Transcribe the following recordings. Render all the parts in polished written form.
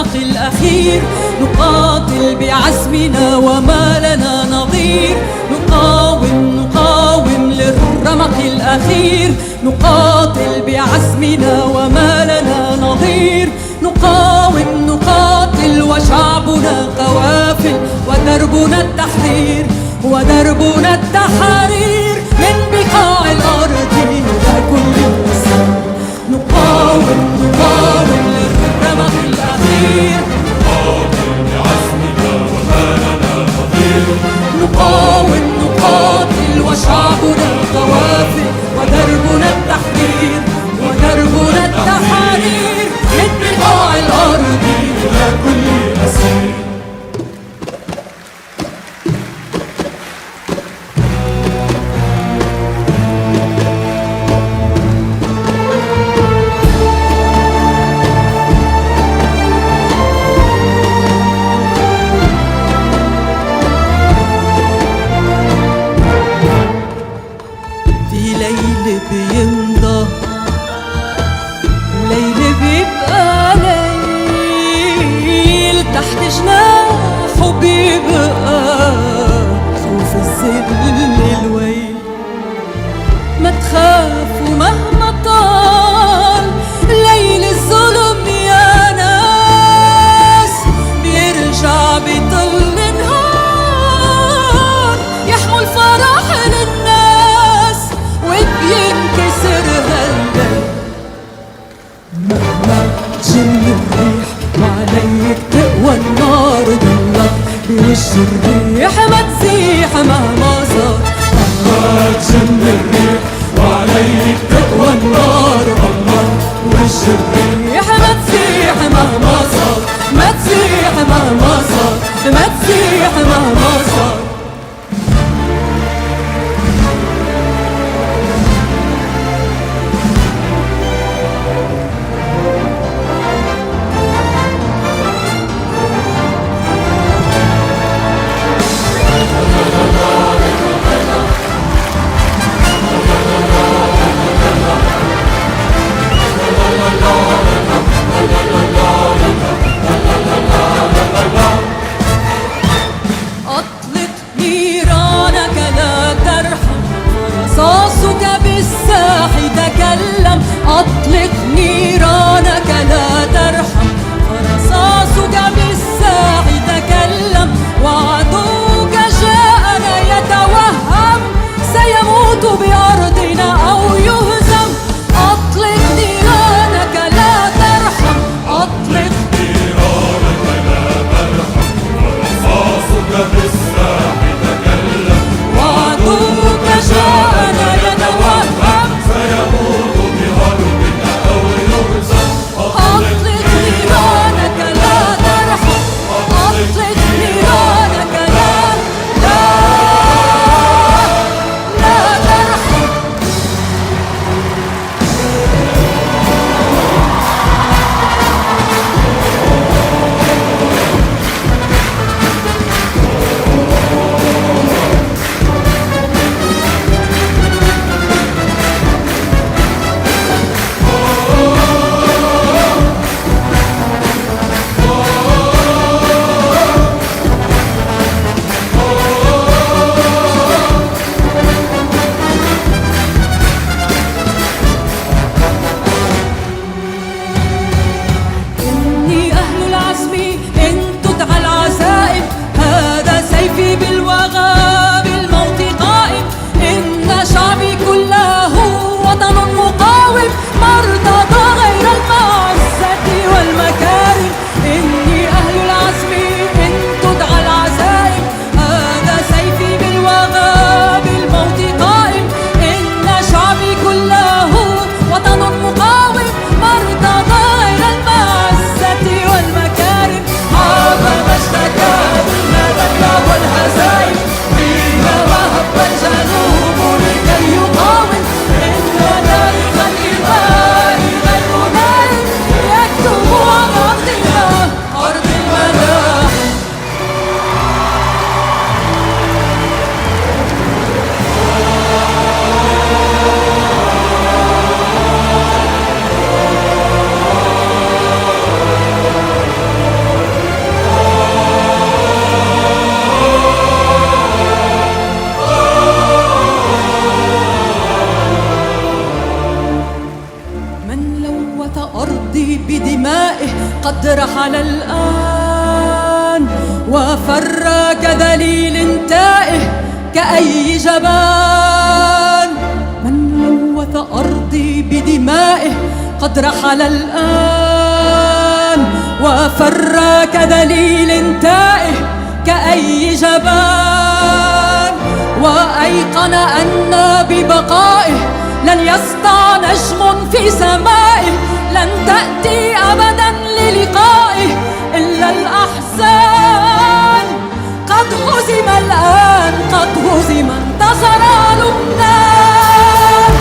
الرمق الأخير، نقاتل بعزمنا وما لنا نظير. نقاوم للرمق الأخير، نقاتل بعزمنا وما لنا نظير. نقاتل وشعبنا قوافل، ودربنا التحرير، ودربنا التحرير من بقاع الأرض إلى كل مصر. نقاوم للرمق الأخير، نقاوم بعزمنا وما لنا نظير. نقاتل وشعبنا قوافل، ودربنا التحرير، ودربنا التحرير من بقاع الأرض إلى كل أسير. ليل بيمضى وليل بيبقى ليل، تحت جناحه بيبقى خوف الذل الويل. ما تخافوا مهما طال ليل الظلم يا ناس، بيرجع بيطل نهار يحمل الفرح للناس وبينكسر هالليل. مهما تجن الريح وعليك تقوى النار، ضلك بوش الريح ما تزيح مهما صار. مهما تجن الريح وعليك تقوى النار، ضلك بوش الريح ما تزيح مهما صار، ما تزيح مهما صار، ما تزيح مهما صار. لا لا لا بدمائه قد رحل الآن وفر كذليل تائه كأي جبان. من لوث أرضي بدمائه قد رحل الآن وفر كذليل تائه كأي جبان. وأيقن أن ببقائه لن يسطع نجم في سمائه، لن تأتي أبدا للقائه إلا الأحزان. قد هزم الآن، قد هزم، انتصر لبنان.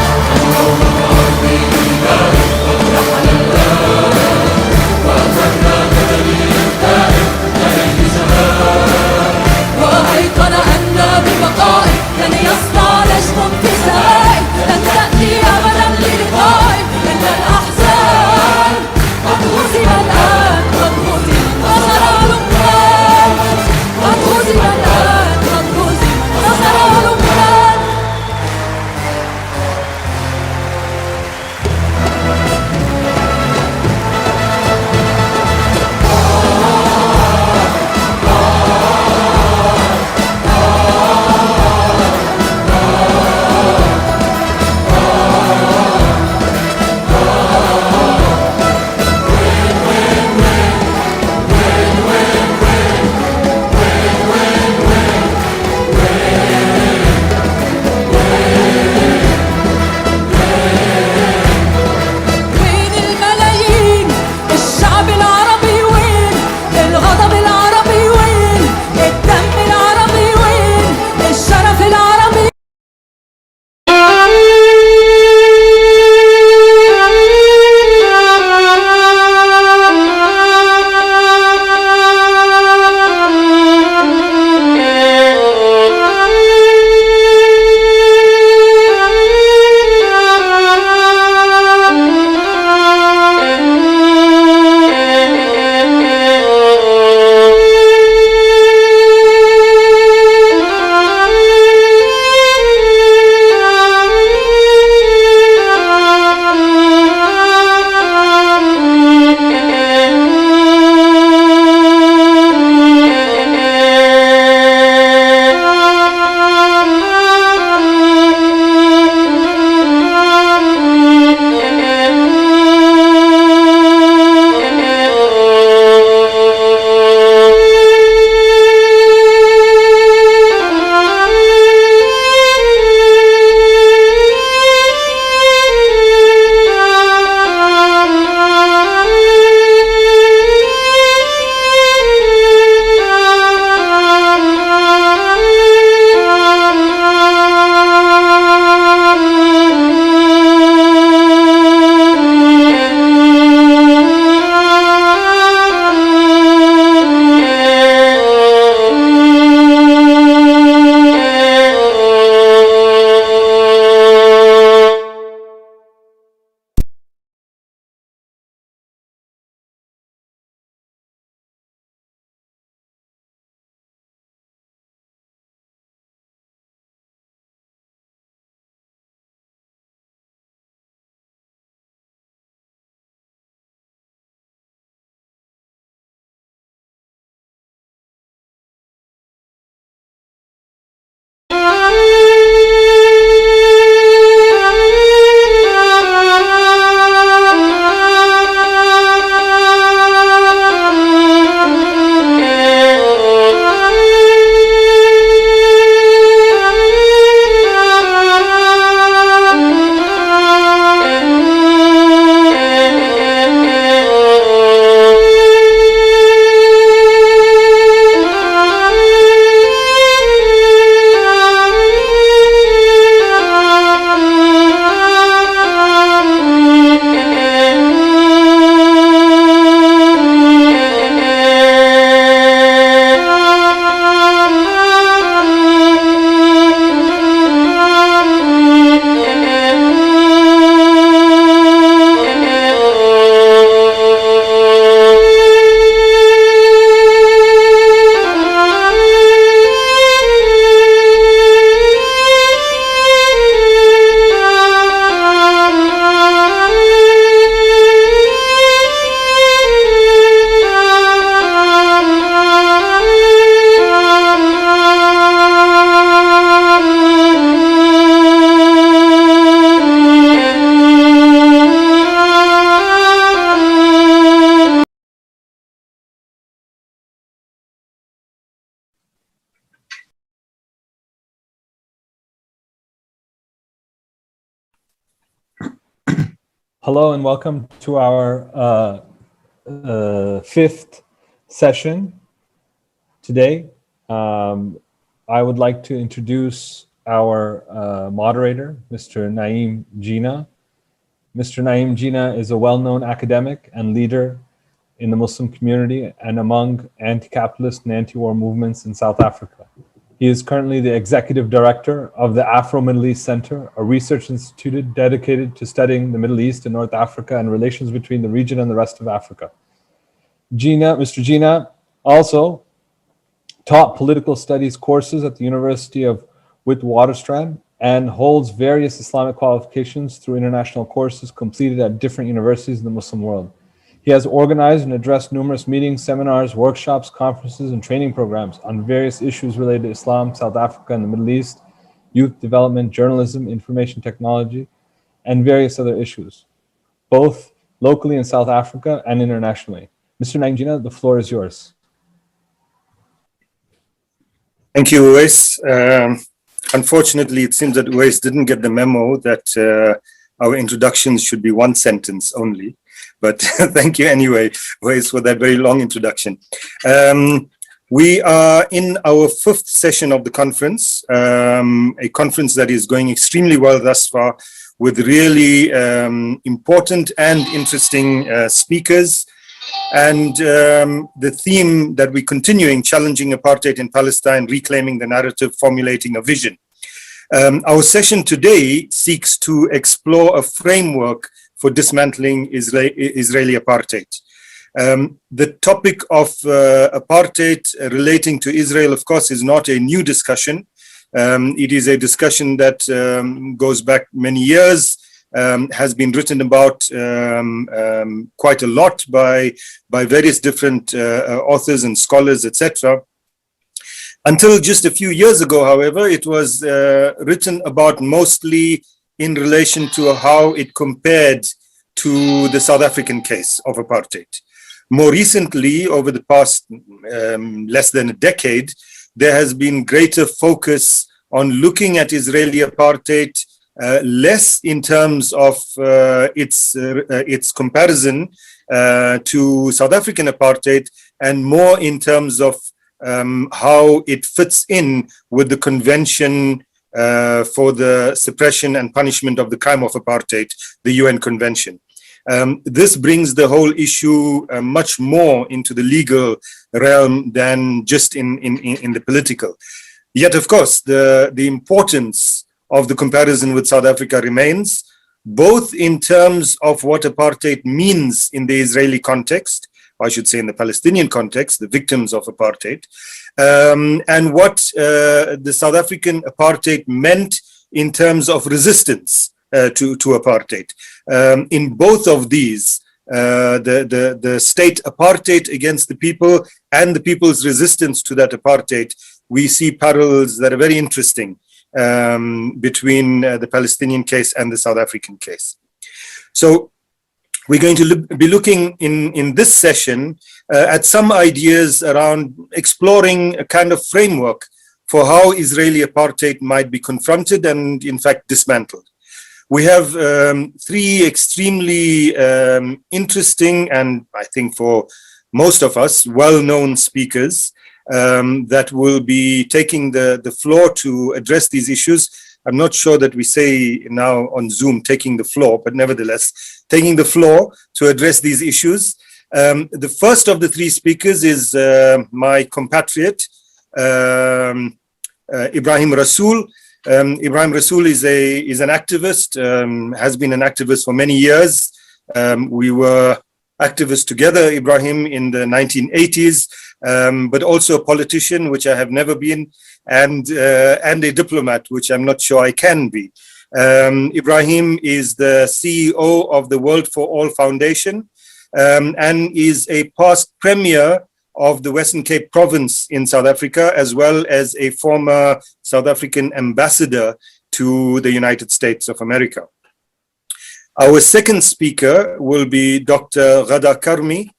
وأيقن أن ببقائه لن يسطع نجم في سمائه، لن تأتي أبدا للقائه إلا الأحزان. قد Hello and welcome to our fifth session today. I would like to introduce our moderator, Mr. Naeem Jinnah. Mr. Naeem Jinnah is a well-known academic and leader in the Muslim community and among anti-capitalist and anti-war movements in South Africa. He is currently the executive director of the Afro-Middle East Center, a research institute dedicated to studying the Middle East and North Africa and relations between the region and the rest of Africa. Mr. Jinnah also taught political studies courses at the University of Witwatersrand and holds various Islamic qualifications through international courses completed at different universities in the Muslim world. He has organized and addressed numerous meetings, seminars, workshops, conferences, and training programs on various issues related to Islam, South Africa, and the Middle East, youth development, journalism, information technology, and various other issues, both locally in South Africa and internationally. Mr. Naeem Jinnah, the floor is yours. Thank you, Uwais. Unfortunately, it seems that Uwais didn't get the memo that our introductions should be one sentence only. But thank you anyway, Uwais, for that very long introduction. We are in our fifth session of the conference, a conference that is going extremely well thus far with really important and interesting speakers. And the theme that we're continuing, challenging apartheid in Palestine, reclaiming the narrative, formulating a vision. Our session today seeks to explore a framework for dismantling Israeli apartheid. The topic of apartheid relating to Israel, of course, is not a new discussion. It is a discussion that goes back many years, has been written about quite a lot by various different authors and scholars, etc. Until just a few years ago, however, it was written about mostly in relation to how it compared to the South African case of apartheid. More recently, over the past less than a decade, there has been greater focus on looking at Israeli apartheid less in terms of its comparison to South African apartheid and more in terms of how it fits in with the Convention for the Suppression and Punishment of the Crime of Apartheid, the UN Convention. This brings the whole issue much more into the legal realm than just in the political. Yet, of course, the importance of the comparison with South Africa remains, both in terms of what apartheid means in the Israeli context, or I should say in the Palestinian context, the victims of apartheid, and what the South African apartheid meant in terms of resistance to apartheid. In both of these, the state apartheid against the people and the people's resistance to that apartheid, we see parallels that are very interesting between the Palestinian case and the South African case. So we're going to be looking in this session at some ideas around exploring a kind of framework for how Israeli apartheid might be confronted and in fact dismantled. We have three extremely interesting and I think for most of us well-known speakers that will be taking the floor to address these issues. I'm not sure that we say now on Zoom taking the floor, but nevertheless, taking the floor to address these issues. The first of the three speakers is my compatriot, Ibrahim Rasool. Ibrahim Rasool is an activist, has been an activist for many years. We were activists together, Ibrahim, in the 1980s, but also a politician, which I have never been, and a diplomat, which I'm not sure I can be. Ibrahim is the CEO of the World for All Foundation and is a past premier of the Western Cape province in South Africa, as well as a former South African ambassador to the United States of America. Our second speaker will be Dr. Ghada Karmi.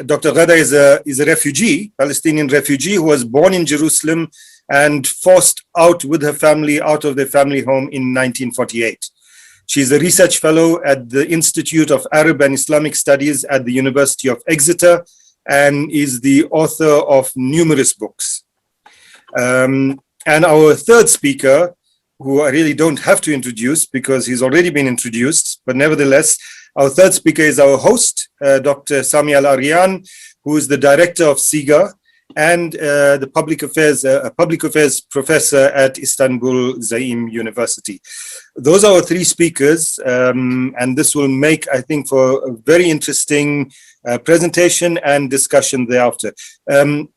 Dr. Ghada is a refugee, Palestinian refugee, who was born in Jerusalem and forced out with her family, out of their family home in 1948. She's a research fellow at the Institute of Arab and Islamic Studies at the University of Exeter and is the author of numerous books. And our third speaker, who I really don't have to introduce because he's already been introduced, but nevertheless, our third speaker is our host, Dr. Sami Al-Aryan, who is the director of CIGA and the public affairs professor at Istanbul Zaim University. Those are our three speakers, and this will make, I think, for a very interesting presentation and discussion thereafter.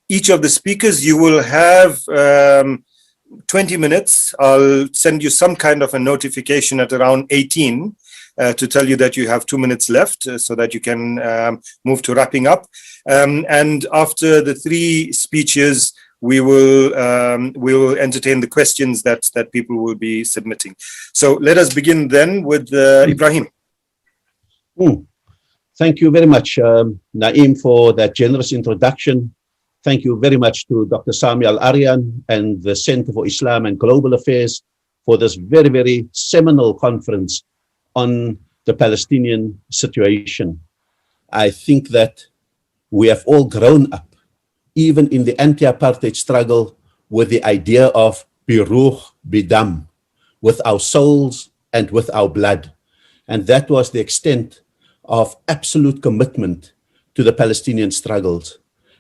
Each of the speakers, you will have 20 minutes. I'll send you some kind of a notification at around 18 to tell you that you have 2 minutes left so that you can move to wrapping up. And after the three speeches, we will entertain the questions that people will be submitting. So let us begin then with Ibrahim. Thank you very much, Naeem, for that generous introduction. Thank you very much to Dr. Sami Al-Aryan and the Center for Islam and Global Affairs for this very, very seminal conference on the Palestinian situation. I think that we have all grown up, even in the anti-apartheid struggle, with the idea of biruh bidam, with our souls and with our blood. And that was the extent of absolute commitment to the Palestinian struggles.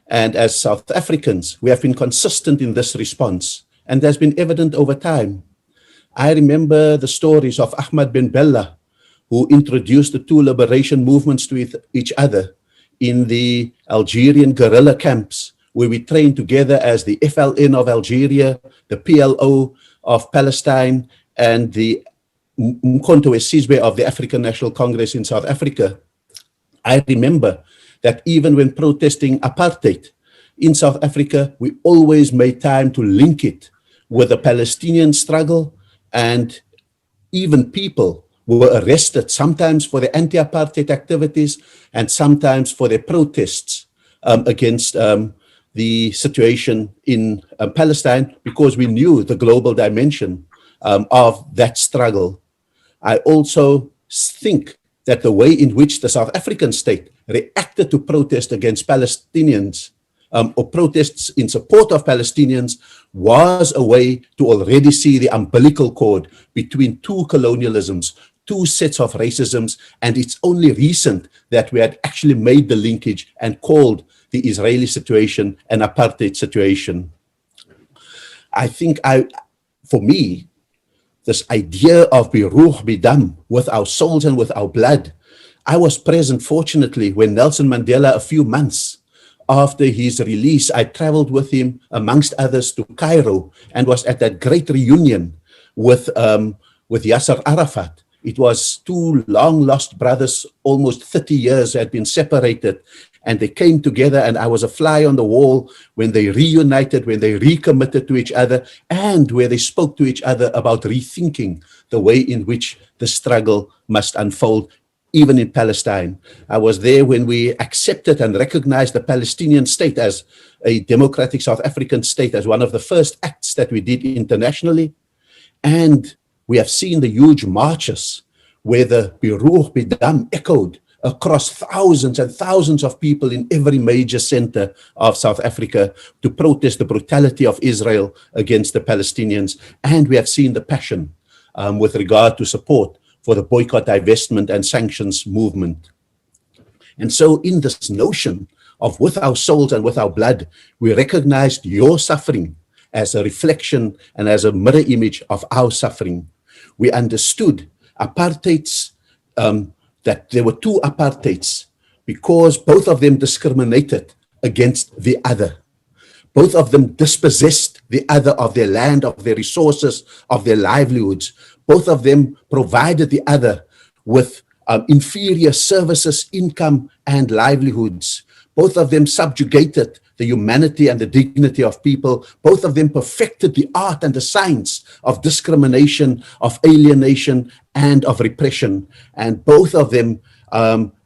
And as South Africans, we have been consistent in this response, and that's been evident over time. I remember the stories of Ahmad bin Bella, who introduced the two liberation movements to each other in the Algerian guerrilla camps, where we trained together as the FLN of Algeria, the PLO of Palestine, and the Umkhonto we Sizwe of the African National Congress in South Africa. I remember that even when protesting apartheid in South Africa, we always made time to link it with the Palestinian struggle, and even people were arrested, sometimes for their anti-apartheid activities and sometimes for their protests against the situation in Palestine, because we knew the global dimension of that struggle. I also think that the way in which the South African state reacted to protest against Palestinians or protests in support of Palestinians was a way to already see the umbilical cord between two colonialisms, two sets of racisms, and it's only recent that we had actually made the linkage and called the Israeli situation an apartheid situation. I think for me, this idea of biruh bidam, with our souls and with our blood. I was present, fortunately, when Nelson Mandela, a few months after his release, I traveled with him, amongst others, to Cairo and was at that great reunion with Yasser Arafat. It was two long-lost brothers, almost 30 years had been separated, and they came together, and I was a fly on the wall when they reunited, when they recommitted to each other, and where they spoke to each other about rethinking the way in which the struggle must unfold, even in Palestine. I was there when we accepted and recognized the Palestinian state as a democratic South African state, as one of the first acts that we did internationally. And we have seen the huge marches where the biruh bidam echoed across thousands and thousands of people in every major center of South Africa to protest the brutality of Israel against the Palestinians. And we have seen the passion with regard to support for the boycott, divestment, and sanctions movement. And so in this notion of with our souls and with our blood, we recognized your suffering as a reflection and as a mirror image of our suffering. We understood apartheids, that there were two apartheids because both of them discriminated against the other. Both of them dispossessed the other of their land, of their resources, of their livelihoods. Both of them provided the other with inferior services, income, and livelihoods. Both of them subjugated the humanity and the dignity of people. Both of them perfected the art and the science of discrimination, of alienation, and of repression. And both of them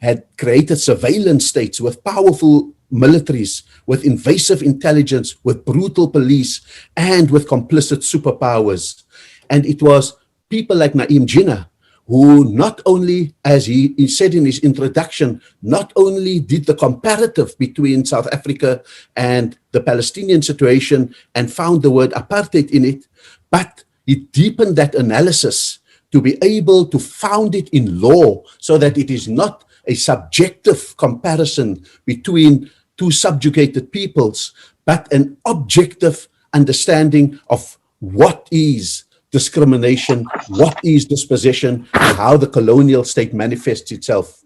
had created surveillance states with powerful militaries, with invasive intelligence, with brutal police, and with complicit superpowers. And it was people like Naeem Jinnah who not only, as he said in his introduction, not only did the comparative between South Africa and the Palestinian situation and found the word apartheid in it, but he deepened that analysis to be able to found it in law so that it is not a subjective comparison between two subjugated peoples, but an objective understanding of what is discrimination, what is dispossession, and how the colonial state manifests itself.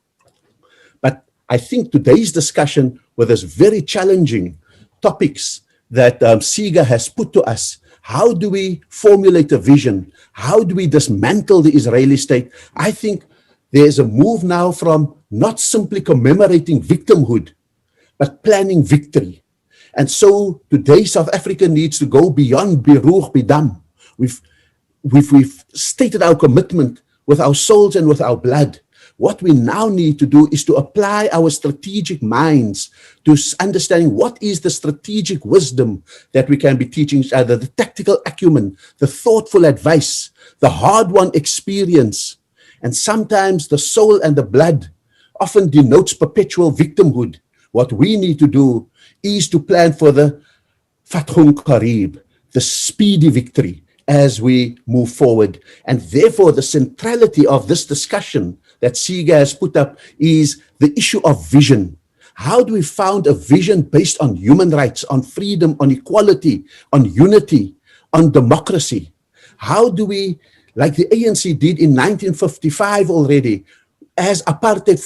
But I think today's discussion with this very challenging topics that CIGA has put to us, how do we formulate a vision? How do we dismantle the Israeli state? I think there's a move now from not simply commemorating victimhood, but planning victory. And so today South Africa needs to go beyond Biruch Bidam. We've stated our commitment with our souls and with our blood. What we now need to do is to apply our strategic minds to understanding what is the strategic wisdom that we can be teaching each other, the tactical acumen, the thoughtful advice, the hard-won experience. And sometimes the soul and the blood often denotes perpetual victimhood. What we need to do is to plan for the Fathun Qarib, the speedy victory as we move forward. And therefore, the centrality of this discussion that CIGA has put up is the issue of vision. How do we found a vision based on human rights, on freedom, on equality, on unity, on democracy? How do we, like the ANC did in 1955 already, as apartheid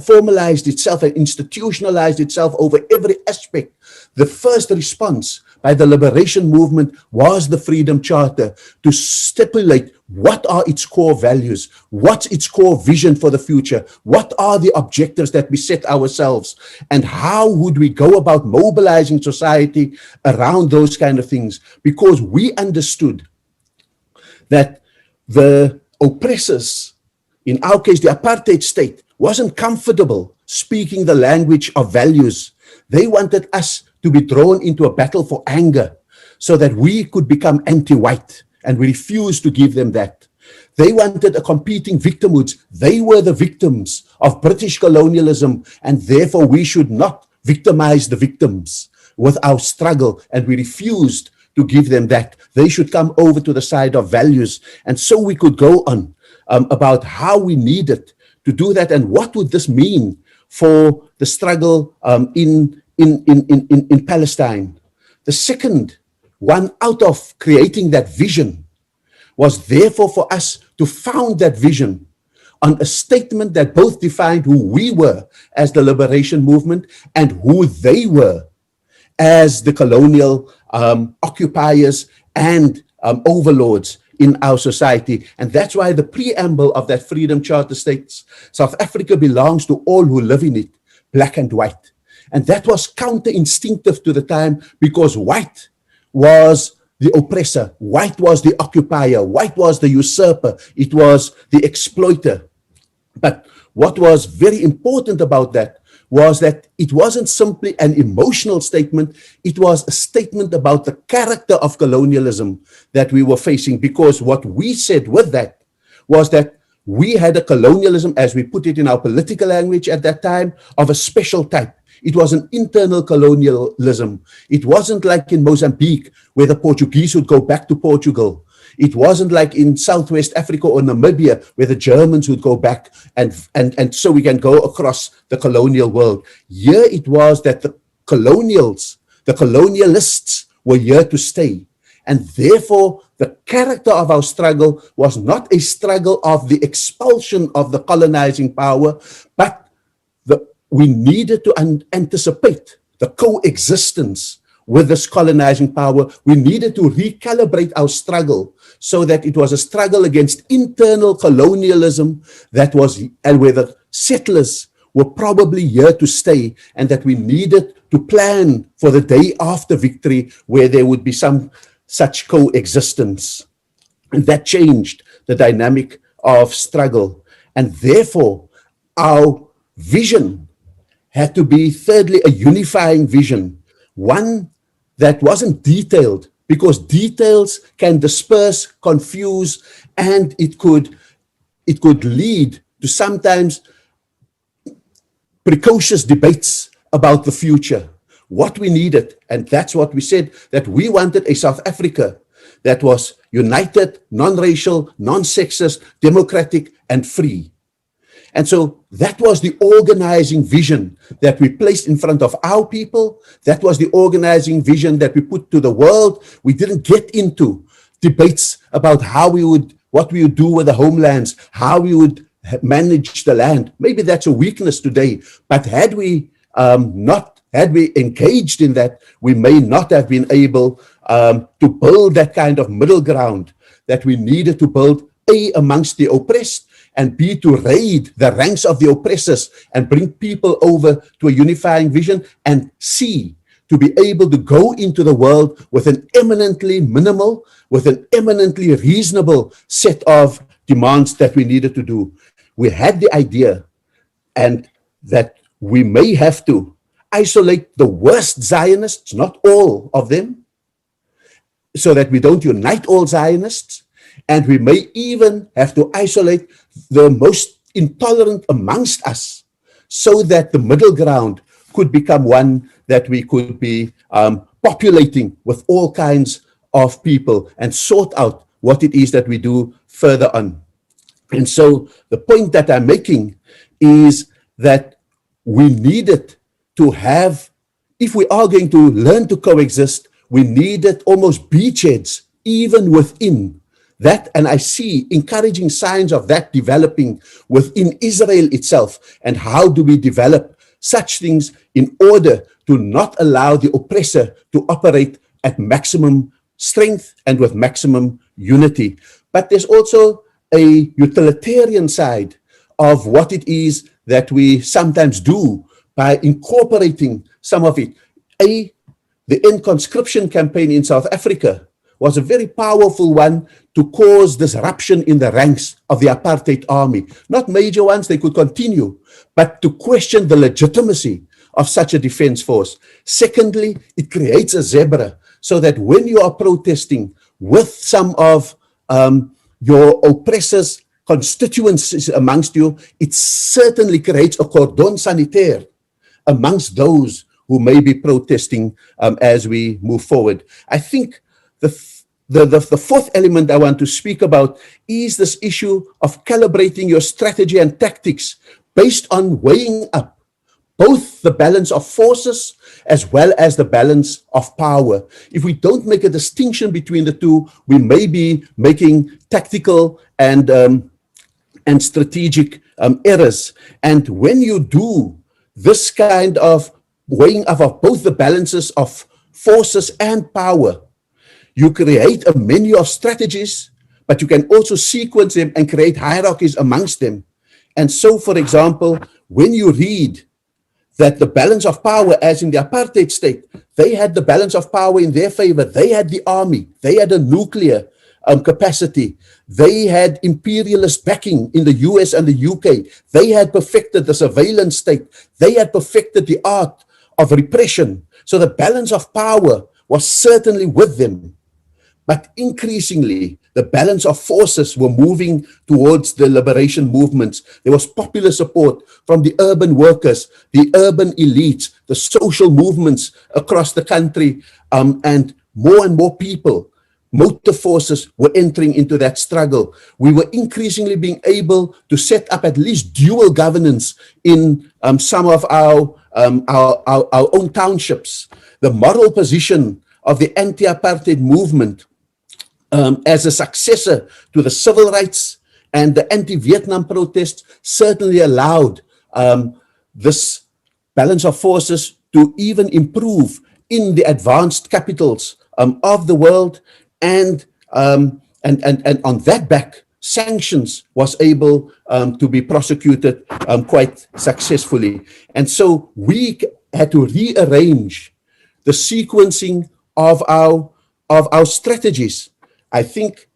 formalized itself and institutionalized itself over every aspect, the first response by the liberation movement was the Freedom Charter to stipulate what are its core values, what's its core vision for the future, what are the objectives that we set ourselves, and how would we go about mobilizing society around those kind of things, because we understood that the oppressors, in our case, the apartheid state, wasn't comfortable speaking the language of values. They wanted us to be drawn into a battle for anger so that we could become anti-white, and we refused to give them that. They wanted a competing victimhoods. They were the victims of British colonialism, and therefore we should not victimize the victims with our struggle, and we refused to give them that. They should come over to the side of values. And so we could go on about how we needed to do that, and what would this mean for the struggle in Palestine. The second one out of creating that vision was therefore for us to found that vision on a statement that both defined who we were as the liberation movement and who they were as the colonial occupiers and overlords in our society. And that's why the preamble of that Freedom Charter states, South Africa belongs to all who live in it, black and white. And that was counter-instinctive to the time, because white was the oppressor, white was the occupier, white was the usurper, it was the exploiter. But what was very important about that was that it wasn't simply an emotional statement, it was a statement about the character of colonialism that we were facing, because what we said with that was that we had a colonialism, as we put it in our political language at that time, of a special type. It was an internal colonialism. It wasn't like in Mozambique, where the Portuguese would go back to Portugal. It wasn't like in Southwest Africa or Namibia, where the Germans would go back and so we can go across the colonial world. Here it was that the colonialists were here to stay. And therefore, the character of our struggle was not a struggle of the expulsion of the colonizing power, but we needed to anticipate the coexistence with this colonizing power. We needed to recalibrate our struggle so that it was a struggle against internal colonialism that was, and where the settlers were probably here to stay, and that we needed to plan for the day after victory where there would be some such coexistence. And that changed the dynamic of struggle. And therefore, our vision had to be, thirdly, a unifying vision, one that wasn't detailed, because details can disperse, confuse, and it could it could lead to sometimes precocious debates about the future. What we needed, and that's what we said, that we wanted a South Africa that was united, non-racial, non-sexist, democratic, and free. And so that was the organizing vision that we placed in front of our people. That was the organizing vision that we put to the world. We didn't get into debates about what we would do with the homelands, how we would manage the land. Maybe that's a weakness today, but had we engaged in that, we may not have been able to build that kind of middle ground that we needed to build, A, amongst the oppressed, and B, to raid the ranks of the oppressors and bring people over to a unifying vision, and C, to be able to go into the world with an eminently minimal, with an eminently reasonable set of demands that we needed to do. We had the idea, and that we may have to isolate the worst Zionists, not all of them, so that we don't unite all Zionists, and we may even have to isolate the most intolerant amongst us, so that the middle ground could become one that we could be populating with all kinds of people and sort out what it is that we do further on. And so the point that I'm making is that we needed to have, if we are going to learn to coexist, we needed almost beachheads even within that. And I see encouraging signs of that developing within Israel itself. And how do we develop such things in order to not allow the oppressor to operate at maximum strength and with maximum unity? But there's also a utilitarian side of what it is that we sometimes do by incorporating some of it. The end conscription campaign in South Africa was a very powerful one to cause disruption in the ranks of the apartheid army. Not major ones, they could continue, but to question the legitimacy of such a defense force. Secondly, it creates a zebra so that when you are protesting with some of your oppressors' constituencies amongst you, it certainly creates a cordon sanitaire amongst those who may be protesting as we move forward. I think the fourth element I want to speak about is this issue of calibrating your strategy and tactics based on weighing up both the balance of forces as well as the balance of power. If we don't make a distinction between the two, we may be making tactical and strategic errors. And when you do this kind of weighing up of both the balances of forces and power, you create a menu of strategies, but you can also sequence them and create hierarchies amongst them. And so, for example, when you read that the balance of power, as in the apartheid state, they had the balance of power in their favor. They had the army, they had a nuclear capacity, they had imperialist backing in the US and the UK, they had perfected the surveillance state, they had perfected the art of repression. So the balance of power was certainly with them. But increasingly, the balance of forces were moving towards the liberation movements. There was popular support from the urban workers, the urban elites, the social movements across the country, and more people, motive forces were entering into that struggle. We were increasingly being able to set up at least dual governance in some of our own townships. The moral position of the anti-apartheid movement as a successor to the civil rights and the anti-Vietnam protests certainly allowed this balance of forces to even improve in the advanced capitals of the world, and on that back, sanctions was able to be prosecuted quite successfully. And so we had to rearrange the sequencing of our strategies. I think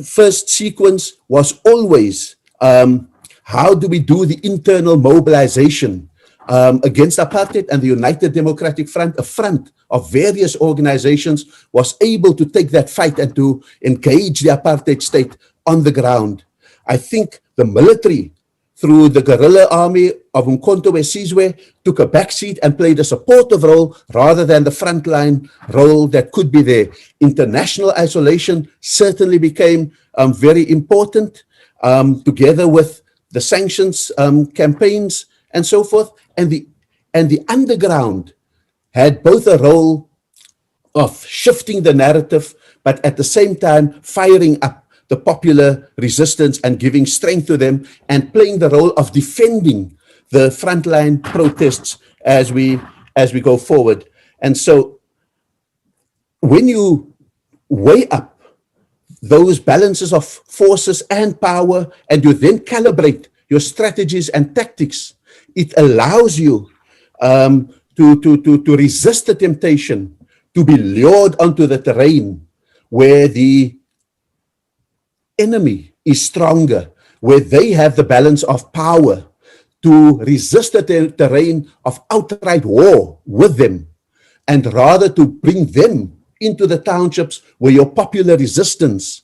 first sequence was always how do we do the internal mobilization against apartheid, and the United Democratic Front, a front of various organizations, was able to take that fight and to engage the apartheid state on the ground. I think the military, through the guerrilla army of Umkhonto we Sizwe, took a backseat and played a supportive role rather than the frontline role that could be there. International isolation certainly became very important, together with the sanctions campaigns and so forth. And the underground had both a role of shifting the narrative, but at the same time firing up the popular resistance and giving strength to them, and playing the role of defending the frontline protests as we go forward. And so when you weigh up those balances of forces and power, and you then calibrate your strategies and tactics, it allows you to resist the temptation to be lured onto the terrain where the enemy is stronger, where they have the balance of power, to resist the terrain of outright war with them, and rather to bring them into the townships where your popular resistance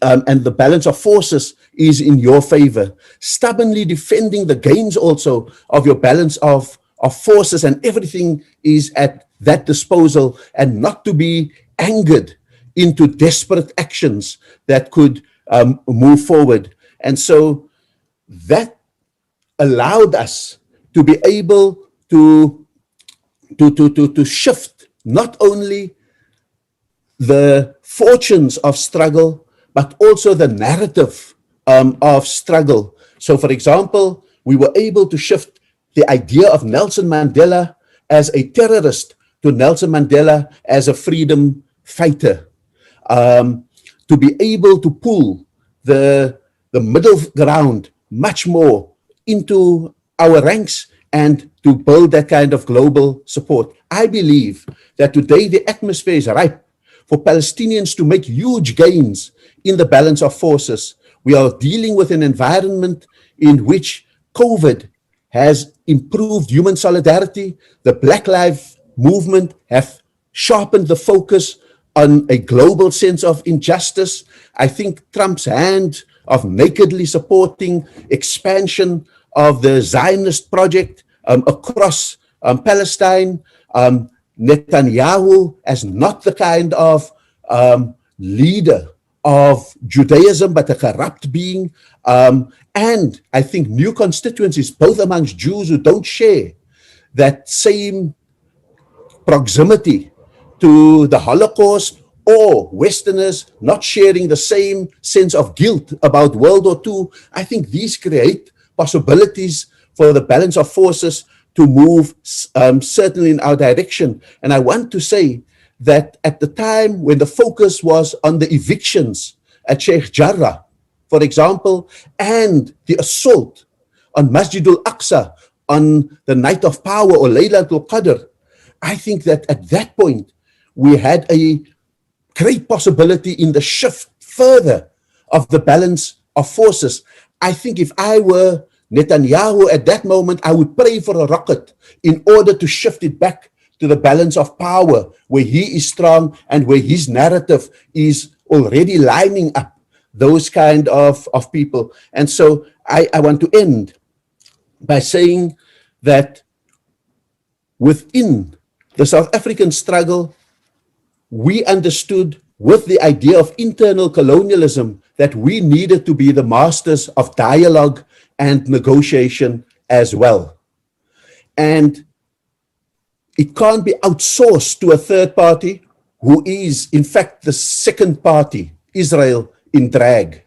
and the balance of forces is in your favor, stubbornly defending the gains also of your balance of forces, and everything is at that disposal, and not to be angered into desperate actions that could move forward. And so that allowed us to be able to shift not only the fortunes of struggle, but also the narrative of struggle. So, for example, we were able to shift the idea of Nelson Mandela as a terrorist to Nelson Mandela as a freedom fighter, to be able to pull the middle ground much more into our ranks and to build that kind of global support. I believe that today the atmosphere is ripe for Palestinians to make huge gains in the balance of forces. We are dealing with an environment in which COVID has improved human solidarity. The Black Lives Movement have sharpened the focus on a global sense of injustice. I think Trump's hand of nakedly supporting expansion of the Zionist project across Palestine, Netanyahu as not the kind of leader of Judaism, but a corrupt being. And I think new constituencies, both amongst Jews who don't share that same proximity to the Holocaust, or Westerners not sharing the same sense of guilt about World War II. I think these create possibilities for the balance of forces to move certainly in our direction. And I want to say that at the time when the focus was on the evictions at Sheikh Jarrah, for example, and the assault on Masjid al-Aqsa on the night of power, or Laylatul Qadr, I think that at that point we had a great possibility in the shift further of the balance of forces. I think if I were Netanyahu at that moment, I would pray for a rocket in order to shift it back to the balance of power, where he is strong and where his narrative is already lining up those kind of people. And so I want to end by saying that within the South African struggle, we understood with the idea of internal colonialism that we needed to be the masters of dialogue and negotiation as well. And it can't be outsourced to a third party who is, in fact, the second party, Israel, in drag.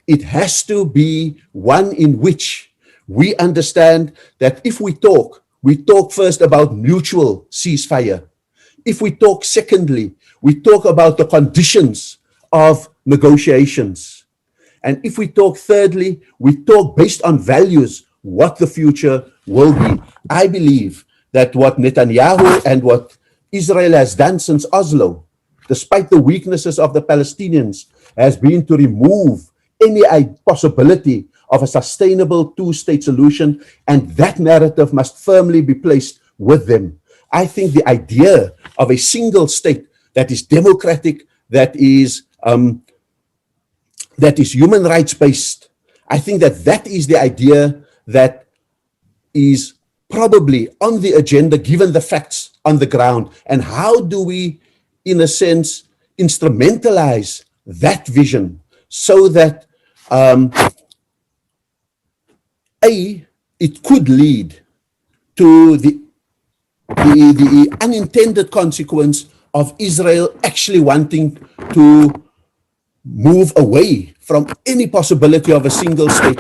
It has to be one in which we understand that if we talk first about mutual ceasefire. If we talk secondly, we talk about the conditions of negotiations. And if we talk thirdly, we talk based on values, what the future will be. I believe that what Netanyahu and what Israel has done since Oslo, despite the weaknesses of the Palestinians, has been to remove any possibility of a sustainable two-state solution, and that narrative must firmly be placed with them. I think the idea of a single state that is democratic, that is human rights based, I think that that is the idea that is probably on the agenda given the facts on the ground. And how do we, in a sense, instrumentalize that vision so that it could lead to the unintended consequence of Israel actually wanting to move away from any possibility of a single state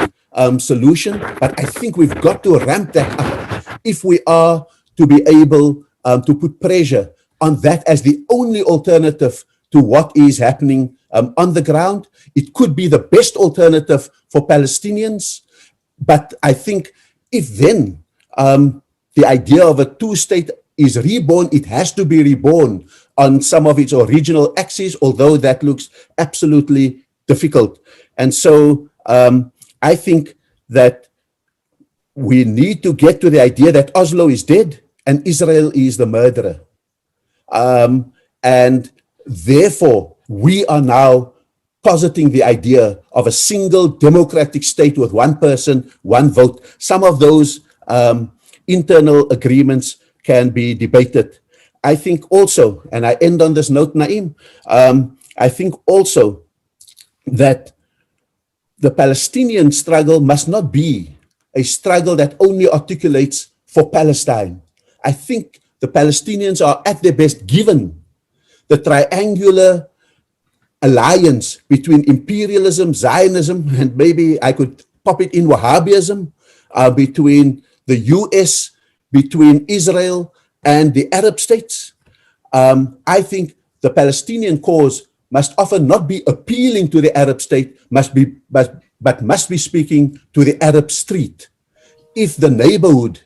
solution. But I think we've got to ramp that up if we are to be able to put pressure on that as the only alternative to what is happening on the ground. It could be the best alternative for Palestinians. But I think if then the idea of a two-state is reborn, it has to be reborn on some of its original axes, although that looks absolutely difficult. And so I think that we need to get to the idea that Oslo is dead and Israel is the murderer. And therefore, we are now positing the idea of a single democratic state with one person, one vote. Some of those internal agreements can be debated. I think also, and I end on this note, Naeem, I think also that the Palestinian struggle must not be a struggle that only articulates for Palestine. I think the Palestinians are at their best given the triangular alliance between imperialism, Zionism, and maybe I could pop it in Wahhabism, between the US, between Israel and the Arab states. I think the Palestinian cause must often not be appealing to the Arab state, but must be speaking to the Arab street. If the neighborhood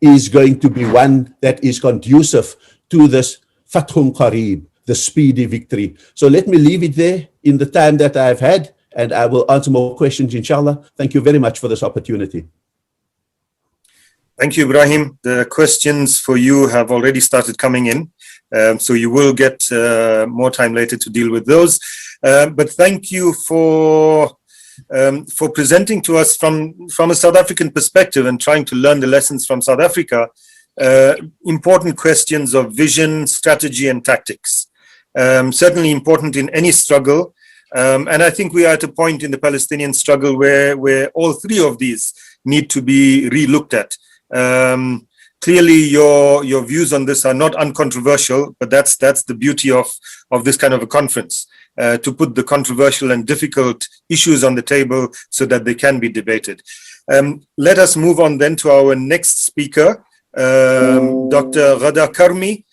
is going to be one that is conducive to this Fathun Qarib, the speedy victory. So let me leave it there in the time that I've had, and I will answer more questions, inshallah. Thank you very much for this opportunity. Thank you, Ibrahim. The questions for you have already started coming in, so you will get more time later to deal with those. But thank you for presenting to us from a South African perspective and trying to learn the lessons from South Africa, important questions of vision, strategy, and tactics. Certainly important in any struggle. And I think we are at a point in the Palestinian struggle where all three of these need to be re-looked at. Clearly, your views on this are not uncontroversial, but that's the beauty of this kind of a conference, to put the controversial and difficult issues on the table so that they can be debated. Let us move on then to our next speaker, Dr. Ghada Karmi.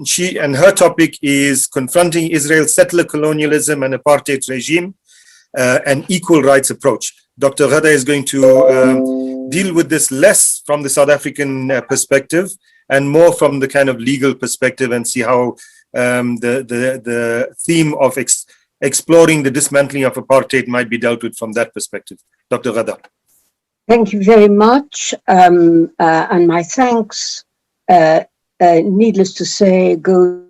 She and her topic is confronting Israel's settler colonialism and apartheid regime, an equal rights approach. Dr. Ghada is going to deal with this less from the South African perspective and more from the kind of legal perspective, and see how the theme of exploring the dismantling of apartheid might be dealt with from that perspective. Dr. Ghada. Thank you very much, and my thanks, needless to say, go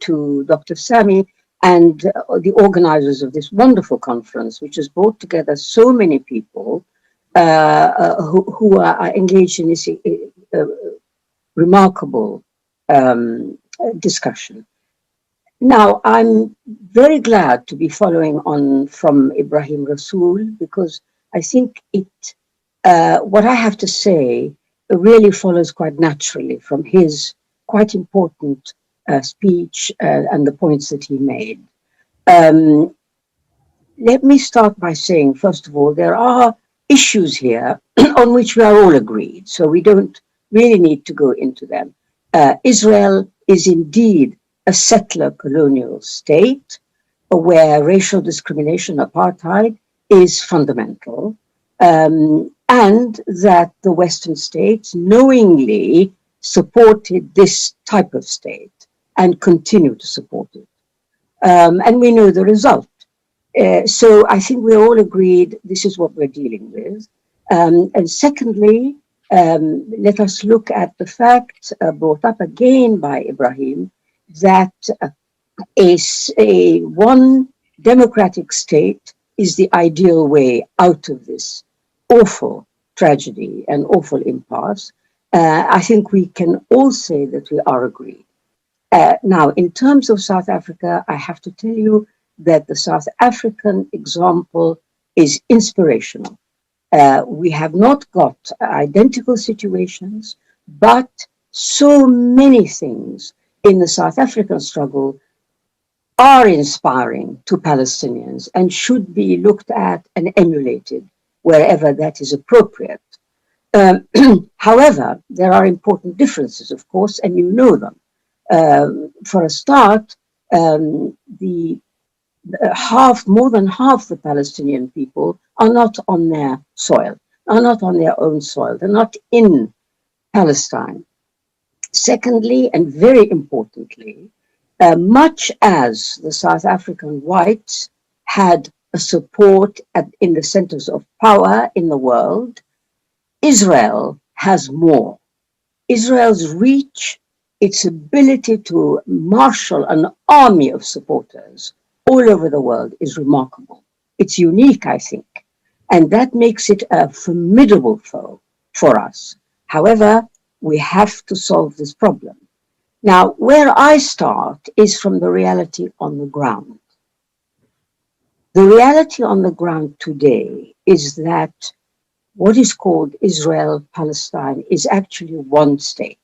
to Dr. Sami and the organizers of this wonderful conference, which has brought together so many people who are engaged in this remarkable discussion. Now, I'm very glad to be following on from Ibrahim Rasool, because I think what I have to say really follows quite naturally from his quite important speech and the points that he made. Let me start by saying, first of all, there are issues here on which we are all agreed, so we don't really need to go into them. Israel is indeed a settler colonial state where racial discrimination, apartheid, is fundamental, and that the Western states knowingly supported this type of state and continue to support it. And we know the result. So I think we're all agreed this is what we're dealing with. And secondly, let us look at the fact brought up again by Ibrahim that one democratic state is the ideal way out of this awful tragedy and awful impasse, I think we can all say that we are agreed. Now, in terms of South Africa, I have to tell you that the South African example is inspirational. We have not got identical situations, but so many things in the South African struggle are inspiring to Palestinians and should be looked at and emulated wherever that is appropriate. However, there are important differences, of course, and you know them. For a start, more than half the Palestinian people are not on their soil, are not on their own soil. They're not in Palestine. Secondly, and very importantly, much as the South African whites had a support in the centers of power in the world, Israel has more. Israel's reach, its ability to marshal an army of supporters all over the world is remarkable. It's unique, I think, and that makes it a formidable foe for us. However, we have to solve this problem. Now, where I start is from the reality on the ground. The reality on the ground today is that what is called Israel-Palestine is actually one state.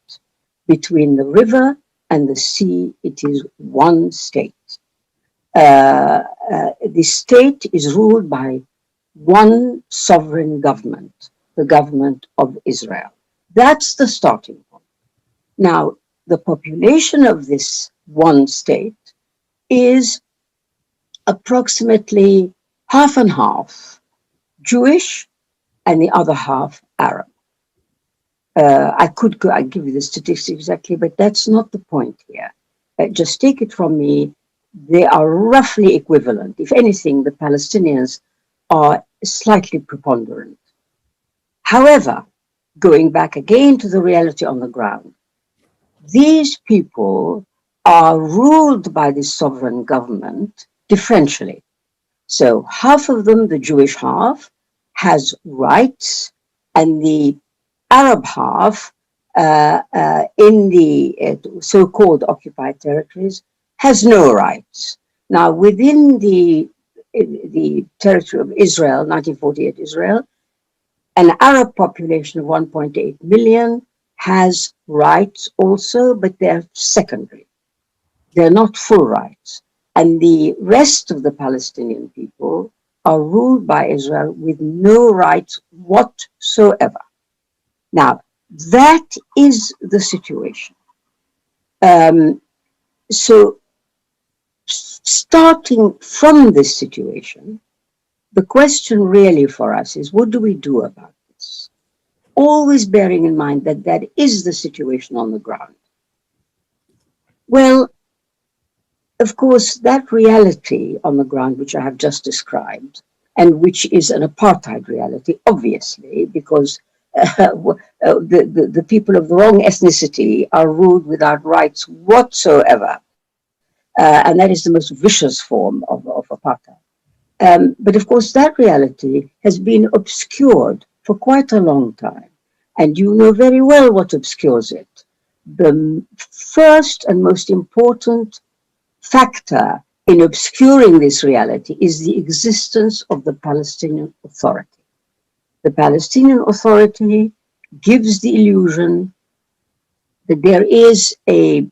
Between the river and the sea, it is one state. The state is ruled by one sovereign government, the government of Israel. That's the starting point. Now, the population of this one state is approximately half and half Jewish and the other half Arab. I'd give you the statistics exactly, but that's not the point here. Just take it from me, they are roughly equivalent. If anything, the Palestinians are slightly preponderant. However, going back again to the reality on the ground, these people are ruled by the sovereign government differentially. So half of them, the Jewish half, has rights, and the Arab half in the so-called occupied territories has no rights. Now, within the territory of Israel, 1948 Israel, an Arab population of 1.8 million has rights also, but they're secondary. They're not full rights. And the rest of the Palestinian people are ruled by Israel with no rights whatsoever. Now, that is the situation. So, starting from this situation, the question really for us is, what do we do about this? Always bearing in mind that that is the situation on the ground. Well, of course, that reality on the ground, which I have just described, and which is an apartheid reality, obviously, because the people of the wrong ethnicity are ruled without rights whatsoever. And that is the most vicious form of apartheid. But of course, that reality has been obscured for quite a long time. And you know very well what obscures it. The first and most important factor in obscuring this reality is the existence of the Palestinian Authority. The Palestinian Authority gives the illusion that there is a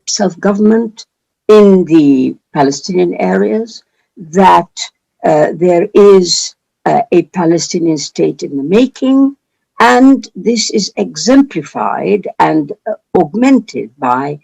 self-government in the Palestinian areas, that there is a Palestinian state in the making, and this is exemplified and augmented by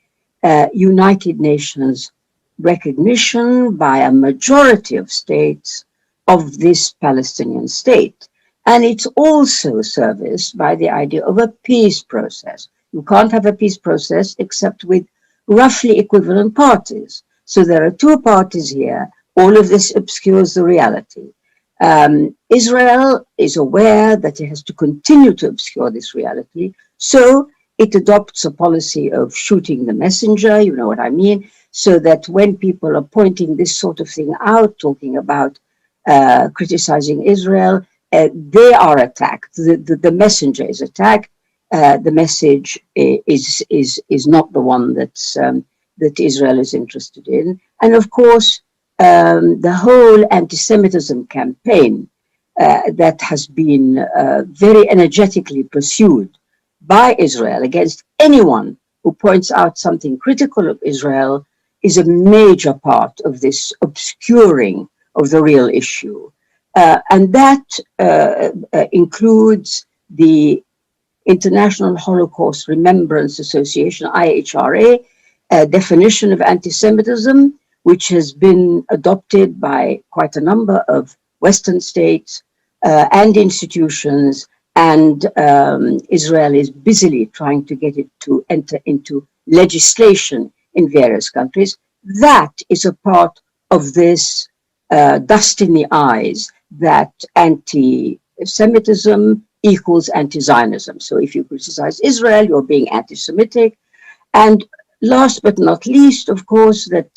United Nations recognition by a majority of states of this Palestinian state. And it's also serviced by the idea of a peace process. You can't have a peace process except with roughly equivalent parties. So there are two parties here. All of this obscures the reality. Israel is aware that it has to continue to obscure this reality. So it adopts a policy of shooting the messenger, you know what I mean. so that when people are pointing this sort of thing out, talking about criticizing Israel, they are attacked. The messenger is attacked. The message is not the one that Israel is interested in. And of course, the whole anti-Semitism campaign that has been very energetically pursued by Israel against anyone who points out something critical of Israel is a major part of this obscuring of the real issue. And that includes the International Holocaust Remembrance Association, IHRA, definition of anti-Semitism, which has been adopted by quite a number of Western states and institutions, and Israel is busily trying to get it to enter into legislation in various countries. That is a part of this dust in the eyes that anti-Semitism equals anti-Zionism. So if you criticize Israel, you're being anti-Semitic. And last but not least, of course, that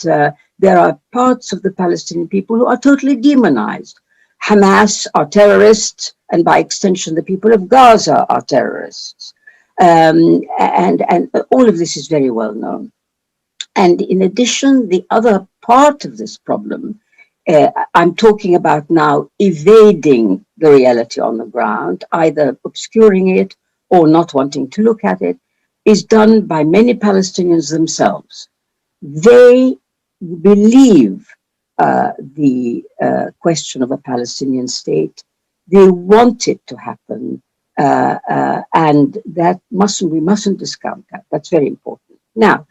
there are parts of the Palestinian people who are totally demonized. Hamas are terrorists, and by extension, the people of Gaza are terrorists. And all of this is very well known. And in addition, the other part of this problem, I'm talking about now evading the reality on the ground, either obscuring it or not wanting to look at it, is done by many Palestinians themselves. They believe the question of a Palestinian state. They want it to happen, and that we mustn't discount that. That's very important. Now,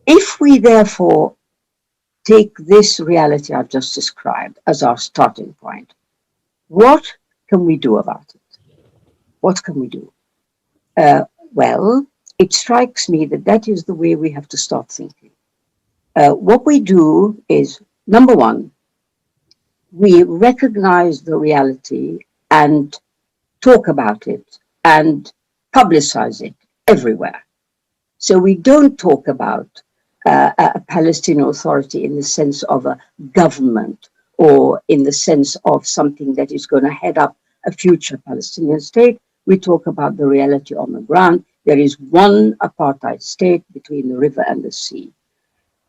if we therefore take this reality I've just described as our starting point, what can we do about it? What can we do? Well, it strikes me that that is the way we have to start thinking. What we do is, number one, we recognize the reality and talk about it and publicize it everywhere. So we don't talk about a Palestinian Authority in the sense of a government or in the sense of something that is going to head up a future Palestinian state. We talk about the reality on the ground. There is one apartheid state between the river and the sea.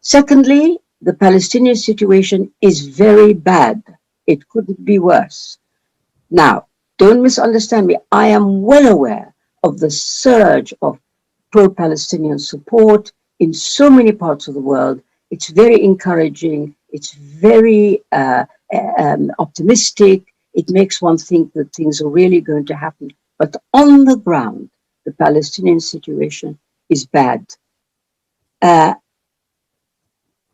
Secondly, the Palestinian situation is very bad. It couldn't be worse. Now, don't misunderstand me. I am well aware of the surge of pro-Palestinian support in so many parts of the world. It's very encouraging. It's very optimistic. It makes one think that things are really going to happen. But on the ground, the Palestinian situation is bad.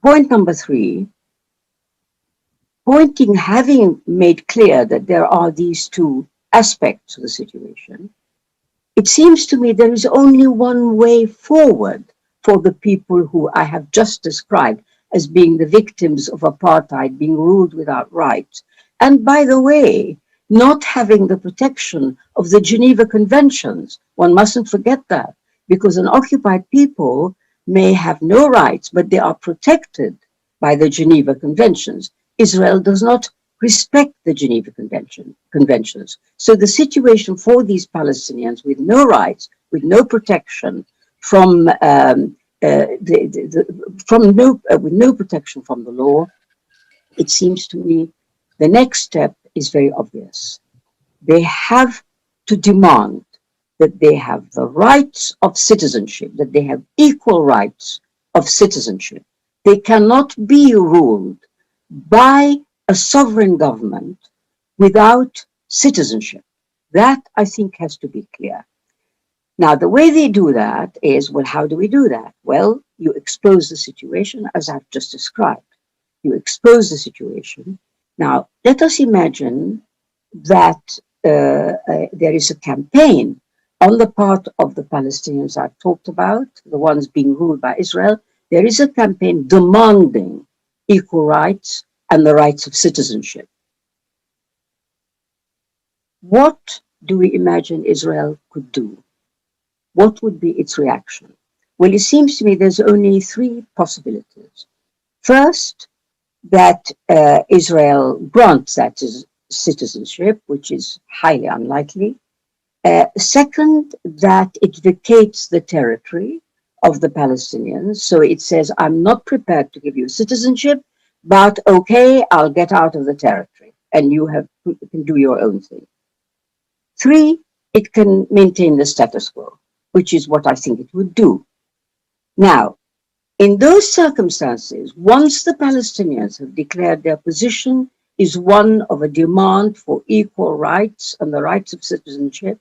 Point number three, having made clear that there are these two aspects of the situation, it seems to me there is only one way forward for the people who I have just described as being the victims of apartheid, being ruled without rights. And by the way, not having the protection of the Geneva Conventions. One mustn't forget that, because an occupied people may have no rights, but they are protected by the Geneva Conventions. Israel does not respect the Geneva Conventions. So the situation for these Palestinians with no rights, with no protection from with no protection from the law, it seems to me the next step is very obvious. They have to demand that they have the rights of citizenship, that they have equal rights of citizenship. They cannot be ruled by a sovereign government without citizenship. That, I think, has to be clear. Now, the way they do that is, well, how do we do that? Well, you expose the situation as I've just described. You expose the situation. Now, let us imagine that there is a campaign on the part of the Palestinians I've talked about, the ones being ruled by Israel. There is a campaign demanding equal rights and the rights of citizenship. What do we imagine Israel could do? What would be its reaction? Well, it seems to me there's only three possibilities. First, that Israel grants that citizenship, which is highly unlikely. Second, that it vacates the territory of the Palestinians. So it says, I'm not prepared to give you citizenship, but okay, I'll get out of the territory and you can do your own thing. Three, it can maintain the status quo, which is what I think it would do. Now, in those circumstances, once the Palestinians have declared their position is one of a demand for equal rights and the rights of citizenship,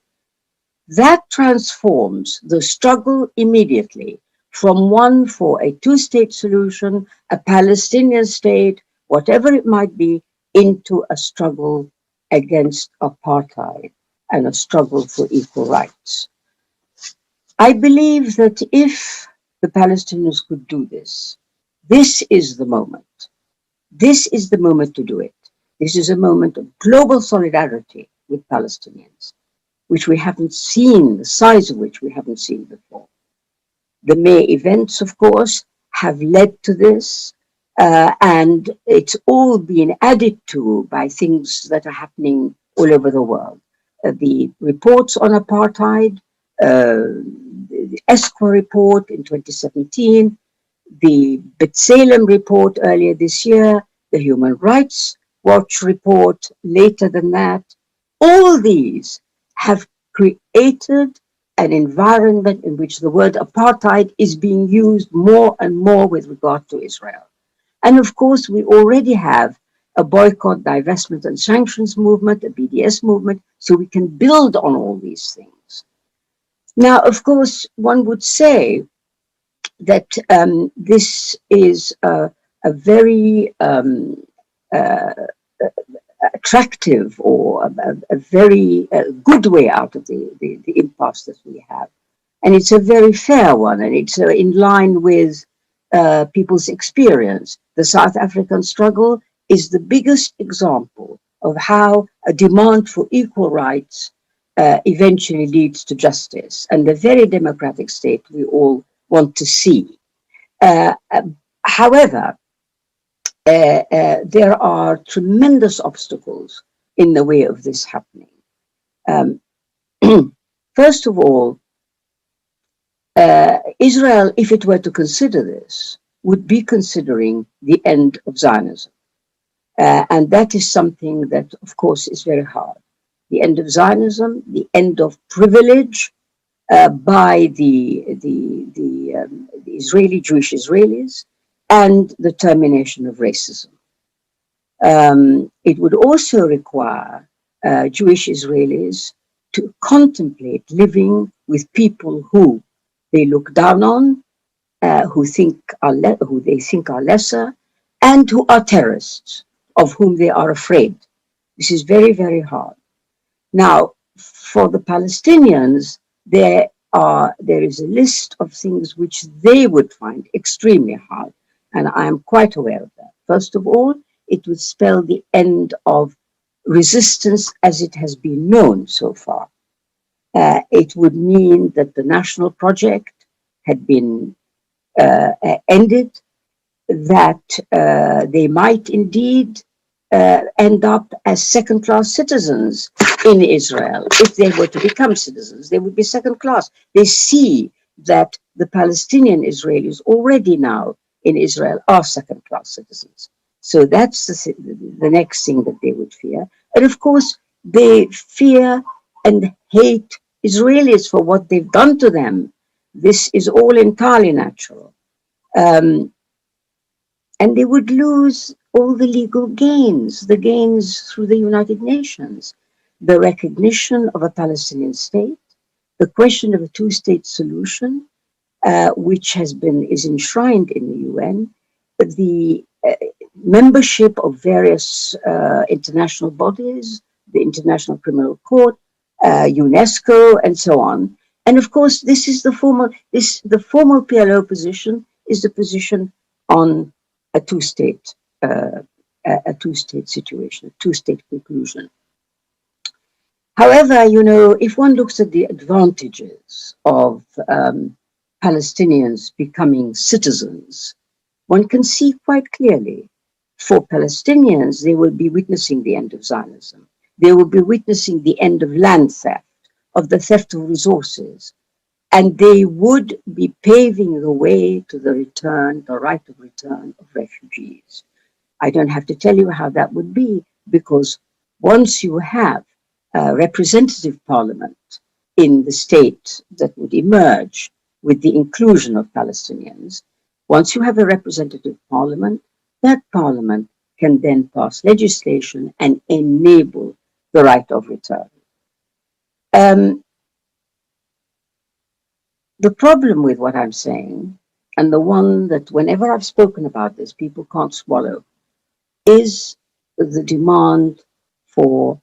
that transforms the struggle immediately from one for a two-state solution, a Palestinian state, whatever it might be, into a struggle against apartheid and a struggle for equal rights. I believe that if the Palestinians could do this, this is the moment. This is the moment to do it. This is a moment of global solidarity with Palestinians, which we haven't seen, the size of which we haven't seen before. The May events, of course, have led to this, and it's all been added to by things that are happening all over the world. The reports on apartheid, the ESCWA report in 2017, the B'Tselem report earlier this year, the Human Rights Watch report later than that, all these have created an environment in which the word apartheid is being used more and more with regard to Israel. And of course, we already have a boycott, divestment and sanctions movement, a BDS movement, so we can build on all these things. Now, of course, one would say that this is a very attractive or a very good way out of the impasse that we have. And it's a very fair one, and it's in line with people's experience. The South African struggle is the biggest example of how a demand for equal rights eventually leads to justice, and the very democratic state we all want to see. However, there are tremendous obstacles in the way of this happening. First of all, Israel, if it were to consider this, would be considering the end of Zionism. And that is something that, of course, is very hard. The end of Zionism, the end of privilege by the Israeli, Jewish Israelis, and the termination of racism. It would also require Jewish Israelis to contemplate living with people who they look down on, who they think are lesser, and who are terrorists, of whom they are afraid. This is very, very hard. Now, for the Palestinians, there is a list of things which they would find extremely hard, and I am quite aware of that. First of all, it would spell the end of resistance as it has been known so far. It would mean that the national project had been ended, that they might indeed end up as second-class citizens in Israel. If they were to become citizens, they would be second-class. They see that the Palestinian Israelis already now in Israel are second-class citizens. So that's the next thing that they would fear. And of course, they fear and hate Israelis for what they've done to them. This is all entirely natural. And they would lose all the legal gains, the gains through the United Nations, the recognition of a Palestinian state, the question of a two-state solution, which is enshrined in the UN, the membership of various international bodies, the International Criminal Court, UNESCO, and so on. And of course, this is the formal PLO position is the position on a two-state situation, a two-state conclusion. However, if one looks at the advantages of Palestinians becoming citizens, one can see quite clearly, for Palestinians, they will be witnessing the end of Zionism. They will be witnessing the end of land theft, of the theft of resources, and they would be paving the way to the return, the right of return of refugees. I don't have to tell you how that would be, because once you have a representative parliament in the state that would emerge with the inclusion of Palestinians, once you have a representative parliament, that parliament can then pass legislation and enable the right of return. The problem with what I'm saying, and the one that whenever I've spoken about this, people can't swallow, is the demand for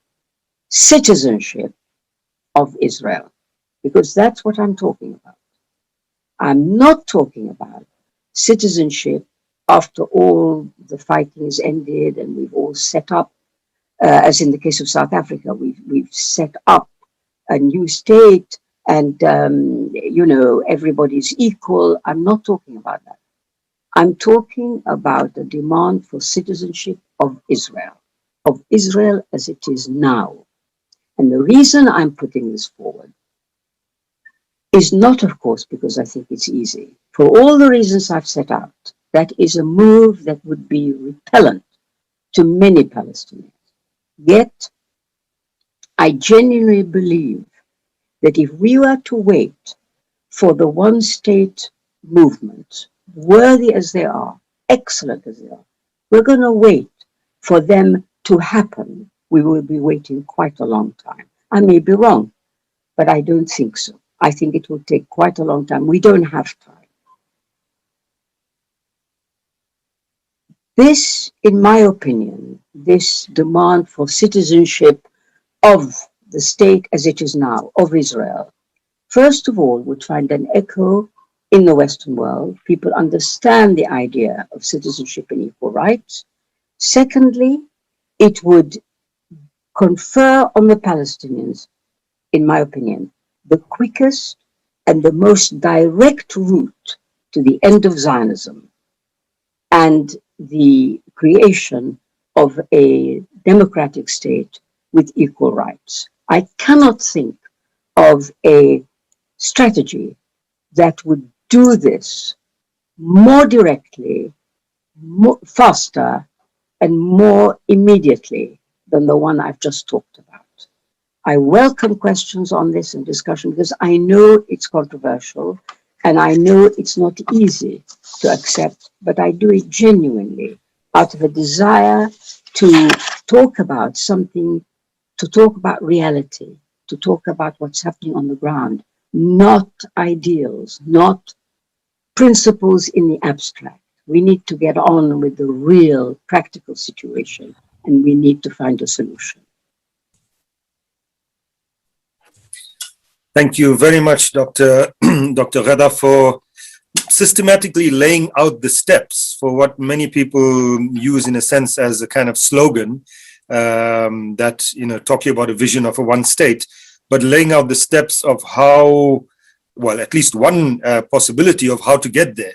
citizenship of Israel, because that's what I'm talking about. I'm not talking about citizenship after all the fighting is ended and we've all set up, as in the case of South Africa, we've set up a new state and, everybody's equal. I'm not talking about that. I'm talking about the demand for citizenship of Israel as it is now. And the reason I'm putting this forward is not, of course, because I think it's easy. For all the reasons I've set out, that is a move that would be repellent to many Palestinians. Yet, I genuinely believe that if we were to wait for the one-state movement, worthy as they are, excellent as they are, we're going to wait for them to happen. We will be waiting quite a long time. I may be wrong, but I don't think so. I think it will take quite a long time. We don't have time. This, in my opinion, this demand for citizenship of the state as it is now, of Israel, first of all, would find an echo in the Western world. People understand the idea of citizenship and equal rights. Secondly, it would confer on the Palestinians, in my opinion, the quickest and the most direct route to the end of Zionism and the creation of a democratic state with equal rights. I cannot think of a strategy that would do this more directly, more faster, and more immediately than the one I've just talked about. I welcome questions on this and discussion because I know it's controversial and I know it's not easy to accept, but I do it genuinely out of a desire to talk about something, to talk about reality, to talk about what's happening on the ground, not ideals, not principles in the abstract. We need to get on with the real practical situation and we need to find a solution. Thank you very much, Dr. Ghada, for systematically laying out the steps for what many people use in a sense as a kind of slogan that, talking about a vision of a one state, but laying out the steps of how, well, at least one possibility of how to get there.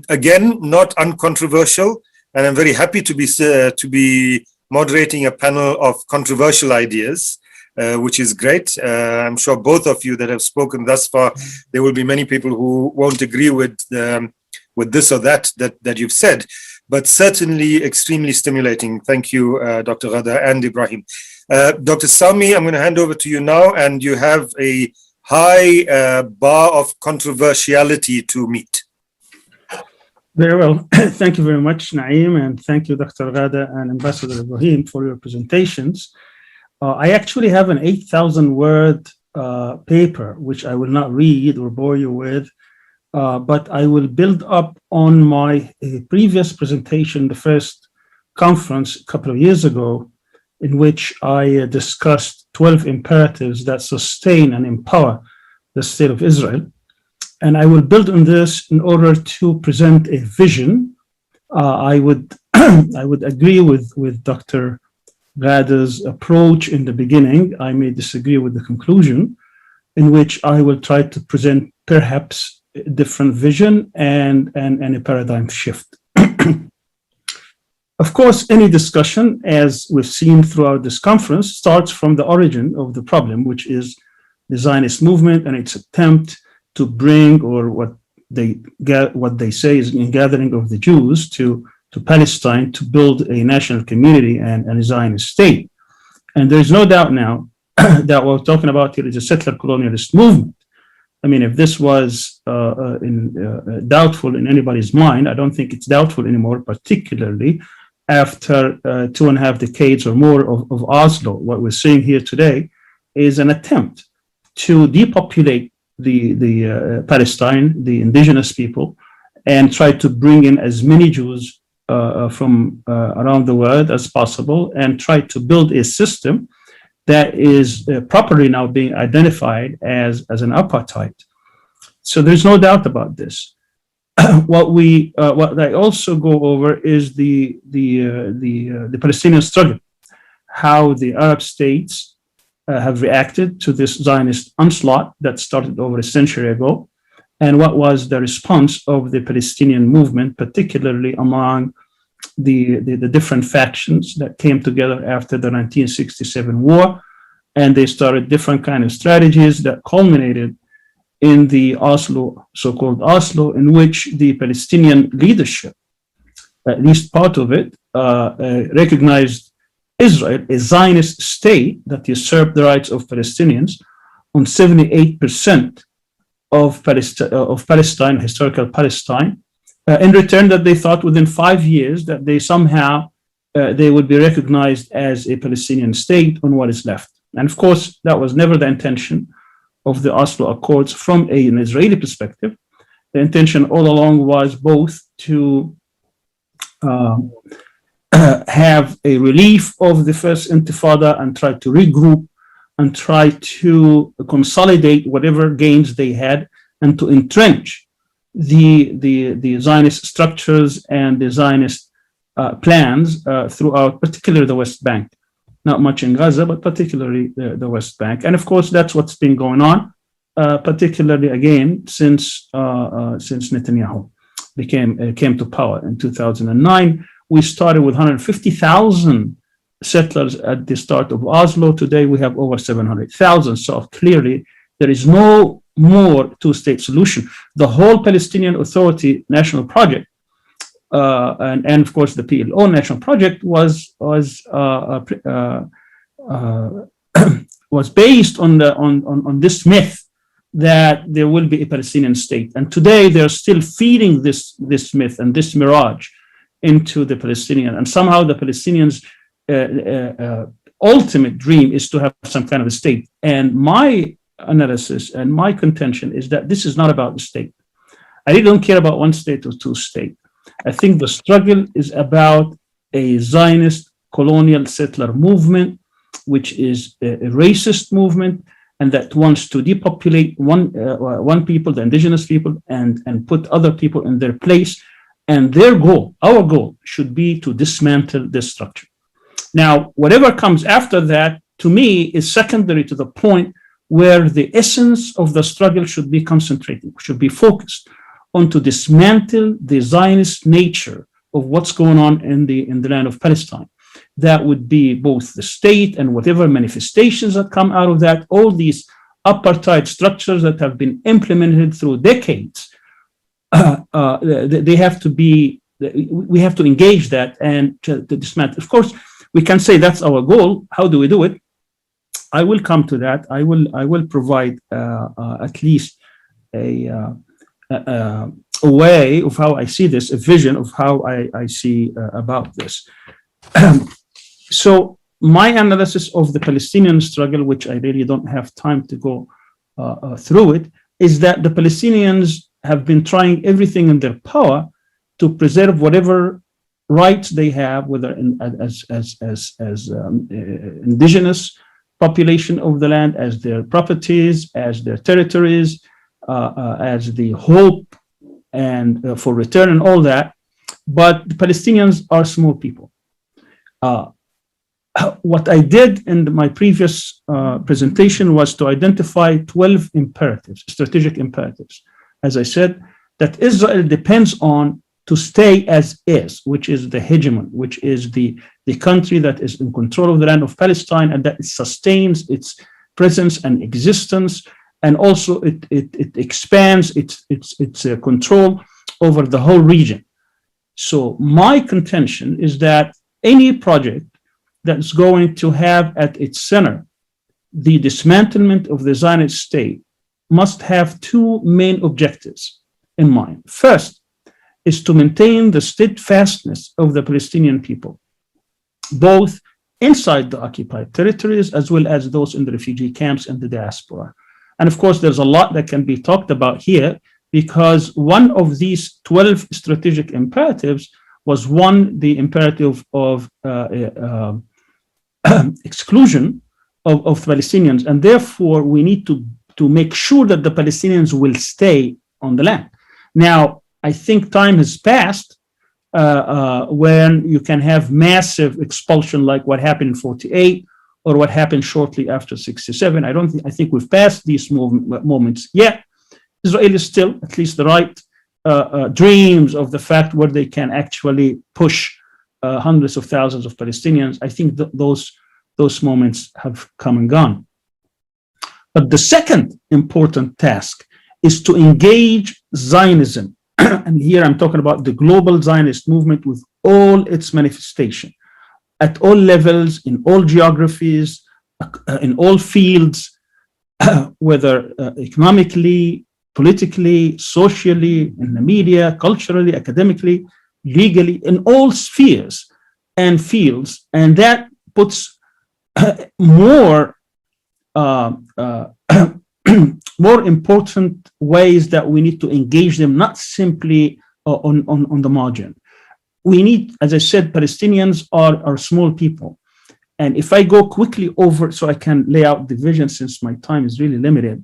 Again, not uncontroversial, and I'm very happy to be moderating a panel of controversial ideas. Which is great. I'm sure both of you that have spoken thus far, there will be many people who won't agree with this or that you've said, but certainly extremely stimulating. Thank you, Dr. Ghada and Ibrahim. Dr. Sami, I'm going to hand over to you now, and you have a high bar of controversiality to meet. Very well. Thank you very much, Naeem, and thank you, Dr. Ghada and Ambassador Ibrahim, for your presentations. I actually have an 8,000-word paper, which I will not read or bore you with, but I will build up on my previous presentation, the first conference a couple of years ago, in which I discussed 12 imperatives that sustain and empower the state of Israel. And I will build on this in order to present a vision. I would agree with Dr. Ghada's approach in the beginning. I may disagree with the conclusion, in which I will try to present perhaps different vision and a paradigm shift. Of course, any discussion, as we've seen throughout this conference, starts from the origin of the problem, which is the Zionist movement and its attempt to bring, or what they say is a gathering of the Jews to Palestine to build a national community and a Zionist state. And there's no doubt now that what we're talking about here is a settler colonialist movement. I mean, if this was doubtful in anybody's mind, I don't think it's doubtful anymore, particularly after 2.5 decades or more of Oslo. What we're seeing here today is an attempt to depopulate the Palestine, the indigenous people, and try to bring in as many Jews from around the world as possible, and try to build a system that is properly now being identified as an apartheid. So there's no doubt about this. What I also go over is the Palestinian struggle, how the Arab states have reacted to this Zionist onslaught that started over a century ago, and what was the response of the Palestinian movement, particularly among the different factions that came together after the 1967 war, and they started different kind of strategies that culminated in the Oslo, so-called Oslo, in which the Palestinian leadership, at least part of it, recognized Israel, a Zionist state that usurped the rights of Palestinians on 78% of Palestine, historical Palestine, in return that they thought within 5 years that they somehow they would be recognized as a Palestinian state on what is left. And of course, that was never the intention of the Oslo Accords from an Israeli perspective. The intention all along was both to have a relief of the first Intifada and try to regroup and try to consolidate whatever gains they had, and to entrench the Zionist structures and the Zionist plans throughout, particularly the West Bank. Not much in Gaza, but particularly the West Bank. And of course, that's what's been going on, particularly again since Netanyahu came to power in 2009. We started with 150,000 settlers at the start of Oslo. Today, we have over 700,000. So clearly, there is no more two-state solution. The whole Palestinian Authority national project, and of course the PLO national project was based on this myth that there will be a Palestinian state. And today they're still feeding this myth and this mirage into the Palestinian. And somehow the Palestinians' ultimate dream is to have some kind of a state. And my analysis and my contention is that this is not about the state. I really don't care about one state or two state. I think the struggle is about a Zionist colonial settler movement, which is a racist movement, and that wants to depopulate one people, the indigenous people, and put other people in their place. And their goal, our goal, should be to dismantle this structure. Now, whatever comes after that, to me, is secondary to the point where the essence of the struggle should be concentrated, should be focused on to dismantle the Zionist nature of what's going on in the land of Palestine. That would be both the state and whatever manifestations that come out of that, all these apartheid structures that have been implemented through decades. They have to be, we have to engage that and to dismantle. Of course, we can say that's our goal. How do we do it? I will come to that. I will provide at least a way of how I see this, a vision of how I see about this. So my analysis of the Palestinian struggle, which I really don't have time to go through it, is that the Palestinians have been trying everything in their power to preserve whatever rights they have, whether as indigenous population of the land, as their properties, as their territories, as the hope and for return and all that. But the Palestinians are small people. What I did in my previous presentation was to identify 12 imperatives, strategic imperatives, as I said, that Israel depends on to stay as is, which is the hegemon, which is the country that is in control of the land of Palestine, and that it sustains its presence and existence, and also it expands its control over the whole region. So my contention is that any project that's going to have at its center the dismantlement of the Zionist state must have two main objectives in mind. First is to maintain the steadfastness of the Palestinian people, both inside the occupied territories as well as those in the refugee camps and the diaspora. And of course, there's a lot that can be talked about here, because one of these 12 strategic imperatives was the imperative of exclusion of Palestinians. And therefore, we need to make sure that the Palestinians will stay on the land. Now, I think time has passed when you can have massive expulsion like what happened in 48 or what happened shortly after 67. I think we've passed these moments yet. Israel is still, at least the right, dreams of the fact where they can actually push hundreds of thousands of Palestinians. I think those moments have come and gone. But the second important task is to engage Zionism. And here I'm talking about the global Zionist movement with all its manifestation at all levels, in all geographies, in all fields, whether economically, politically, socially, in the media, culturally, academically, legally, in all spheres and fields. And that puts more important ways that we need to engage them, not simply on the margin. We need, as I said, Palestinians are small people. And if I go quickly over, so I can lay out the vision since my time is really limited,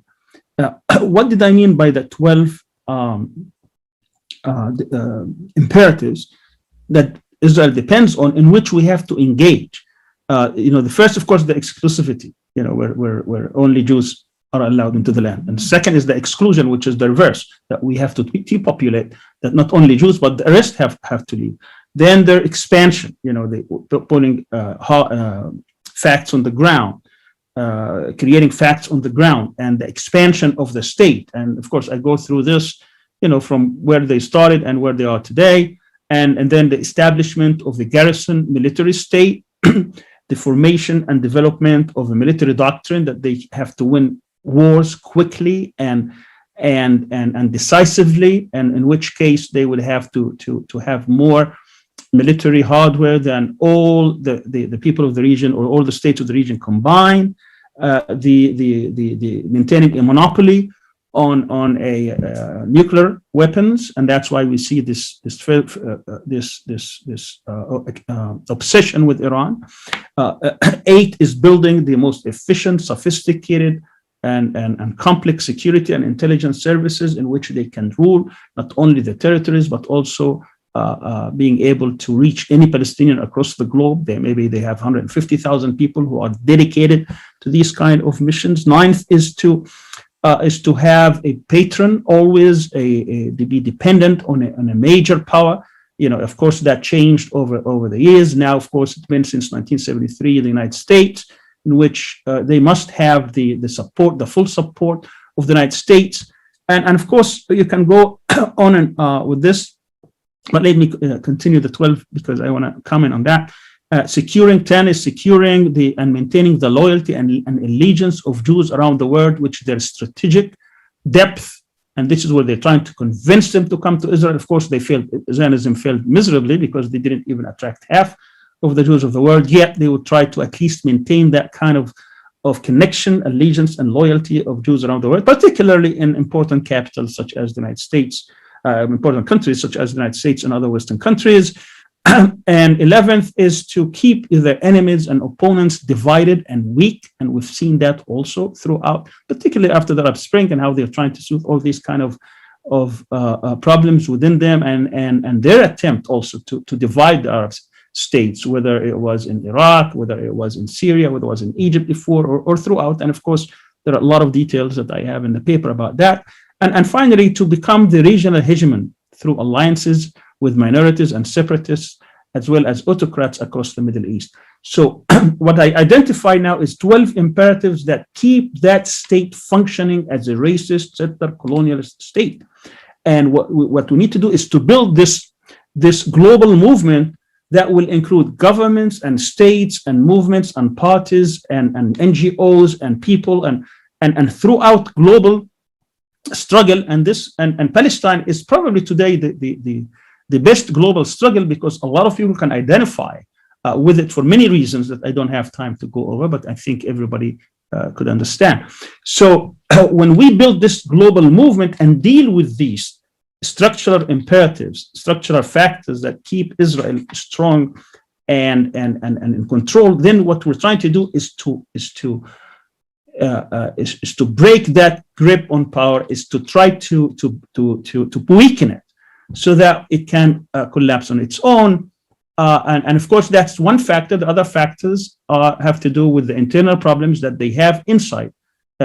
what did I mean by the 12 imperatives that Israel depends on, in which we have to engage? The first, of course, the exclusivity, where only Jews are allowed into the land. And second is the exclusion, which is the reverse, that we have to depopulate, that not only Jews, but the rest have to leave. Then their expansion, they putting facts on the ground, creating facts on the ground, and the expansion of the state. And of course, I go through this, from where they started and where they are today. And then the establishment of the garrison military state, the formation and development of a military doctrine that they have to win wars quickly and decisively, and in which case they would have to have more military hardware than all the people of the region or all the states of the region combined. The maintaining a monopoly on a nuclear weapons, and that's why we see this obsession with Iran. 8 is building the most efficient, sophisticated, and complex security and intelligence services in which they can rule not only the territories but also being able to reach any Palestinian across the globe. Maybe they have 150,000 people who are dedicated to these kind of missions. 9th is to have a patron, always to be dependent on a major power. Of course, that changed over the years. Now, of course, it's been since 1973 the United States, in which they must have the support, the full support of the United States. And of course, you can go on and with this, but let me continue the 12 because I want to comment on that. Securing 10 is securing and maintaining the loyalty and allegiance of Jews around the world, which their strategic depth, and this is where they're trying to convince them to come to Israel. Of course, Zionism failed miserably because they didn't even attract half of the Jews of the world, yet they would try to at least maintain that kind of connection, allegiance, and loyalty of Jews around the world, particularly in important capitals such as the United States, important countries such as the United States and other Western countries. And 11th is to keep their enemies and opponents divided and weak. And we've seen that also throughout, particularly after the Arab Spring, and how they're trying to solve all these kind of problems within them, and their attempt also to divide the Arab states, whether it was in Iraq, whether it was in Syria, whether it was in Egypt before or throughout. And of course, there are a lot of details that I have in the paper about that. And finally, to become the regional hegemon through alliances with minorities and separatists, as well as autocrats across the Middle East. So what I identify now is 12 imperatives that keep that state functioning as a racist, settler, colonialist state. And what we need to do is to build this global movement that will include governments and states and movements and parties and NGOs and people and throughout global struggle. And Palestine is probably today the best global struggle, because a lot of people can identify with it for many reasons that I don't have time to go over, but I think everybody could understand. So when we build this global movement and deal with these structural imperatives, structural factors that keep Israel strong and in control, then what we're trying to do is to break that grip on power, is to try to weaken it so that it can collapse on its own. And of course, that's one factor. The other factors have to do with the internal problems that they have inside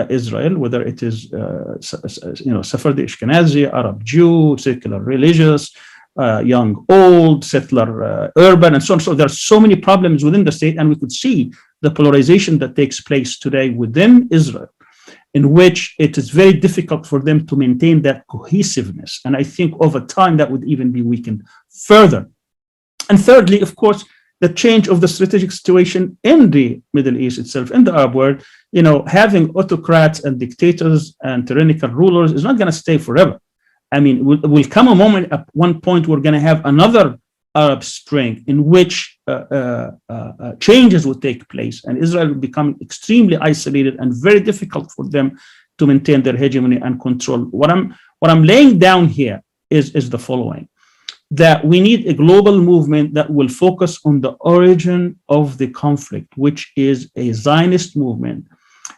Israel, whether it is Sephardi, Ashkenazi, Arab, Jew, secular, religious, young, old, settler, urban, and so on. So there are so many problems within the state, and we could see the polarization that takes place today within Israel, in which it is very difficult for them to maintain that cohesiveness. And I think over time that would even be weakened further. And thirdly, of course, the change of the strategic situation in the Middle East itself, in the Arab world. Having autocrats and dictators and tyrannical rulers is not going to stay forever. I mean, will come a moment at one point we're going to have another Arab Spring in which changes will take place, and Israel will become extremely isolated and very difficult for them to maintain their hegemony and control. What I'm laying down here is the following: that we need a global movement that will focus on the origin of the conflict, which is a Zionist movement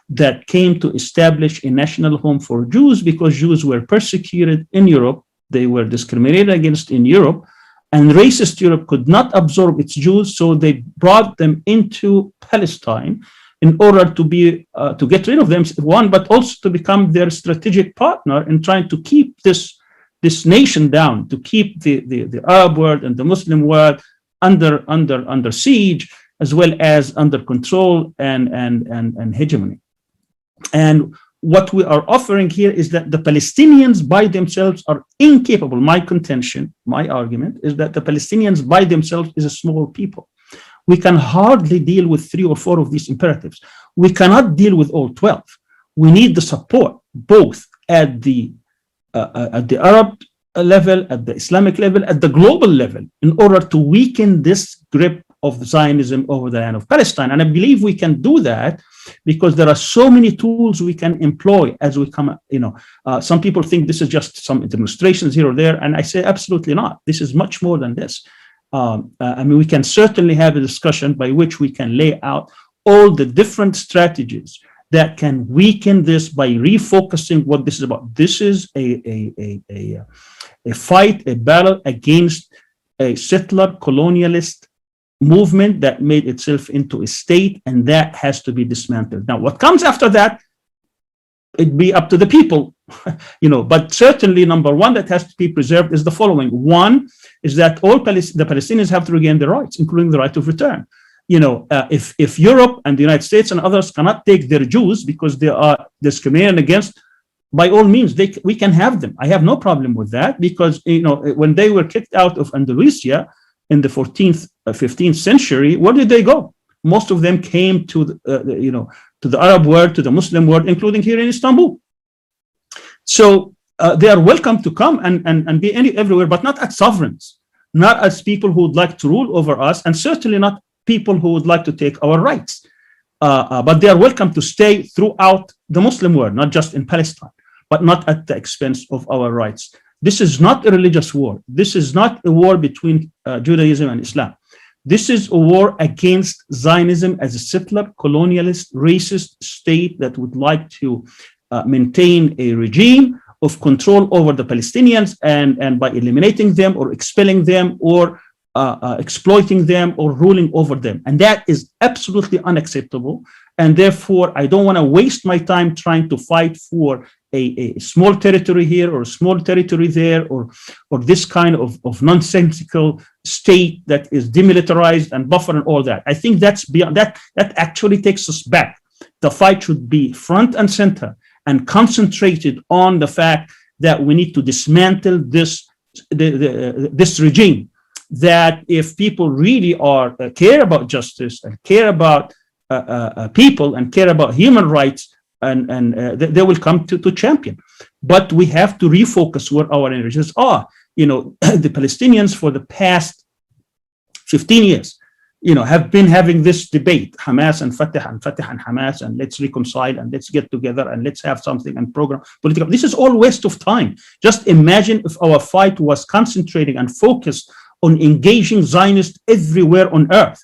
that came to establish a national home for Jews, because Jews were persecuted in Europe. They were discriminated against in Europe, and racist Europe could not absorb its Jews, so they brought them into Palestine in order to get rid of them, one, but also to become their strategic partner in trying to keep this nation down, to keep the Arab world and the Muslim world under siege, as well as under control and hegemony. And what we are offering here is that the Palestinians by themselves are incapable. My contention, my argument is that the Palestinians by themselves is a small people. We can hardly deal with 3 or 4 of these imperatives. We cannot deal with all 12. We need the support, both at the Arab level, at the Islamic level, at the global level, in order to weaken this grip of Zionism over the land of Palestine. And I believe we can do that because there are so many tools we can employ as we come, some people think this is just some demonstrations here or there. And I say, absolutely not. This is much more than this. We can certainly have a discussion by which we can lay out all the different strategies that can weaken this by refocusing what this is about. This is a fight, a battle against a settler colonialist movement that made itself into a state, and that has to be dismantled. Now, what comes after that, it'd be up to the people, but certainly number one that has to be preserved is the following. One is that all the Palestinians have to regain their rights, including the right of return. If Europe and the United States and others cannot take their Jews because they are discriminated against, by all means, we can have them. I have no problem with that, because when they were kicked out of Andalusia in the 14th, 15th century, where did they go? Most of them came to the Arab world, to the Muslim world, including here in Istanbul. So they are welcome to come and be everywhere, but not as sovereigns, not as people who would like to rule over us, and certainly not people who would like to take our rights. But they are welcome to stay throughout the Muslim world, not just in Palestine, but not at the expense of our rights. This is not a religious war. This is not a war between Judaism and Islam. This is a war against Zionism as a settler, colonialist, racist state that would like to maintain a regime of control over the Palestinians, and by eliminating them or expelling them or exploiting them or ruling over them. And that is absolutely unacceptable. And therefore, I don't want to waste my time trying to fight for a small territory here or a small territory there, or this kind of nonsensical state that is demilitarized and buffer and all that. I think that's beyond that. That actually takes us back. The fight should be front and center and concentrated on the fact that we need to dismantle this regime. That if people really care about justice and care about people and care about human rights, and they will come to champion. But we have to refocus where our energies are. The Palestinians for the past 15 years, have been having this debate, Hamas and Fatah and Hamas, and let's reconcile and let's get together and let's have something and program political. This is all waste of time. Just imagine if our fight was concentrating and focused on engaging Zionists everywhere on earth.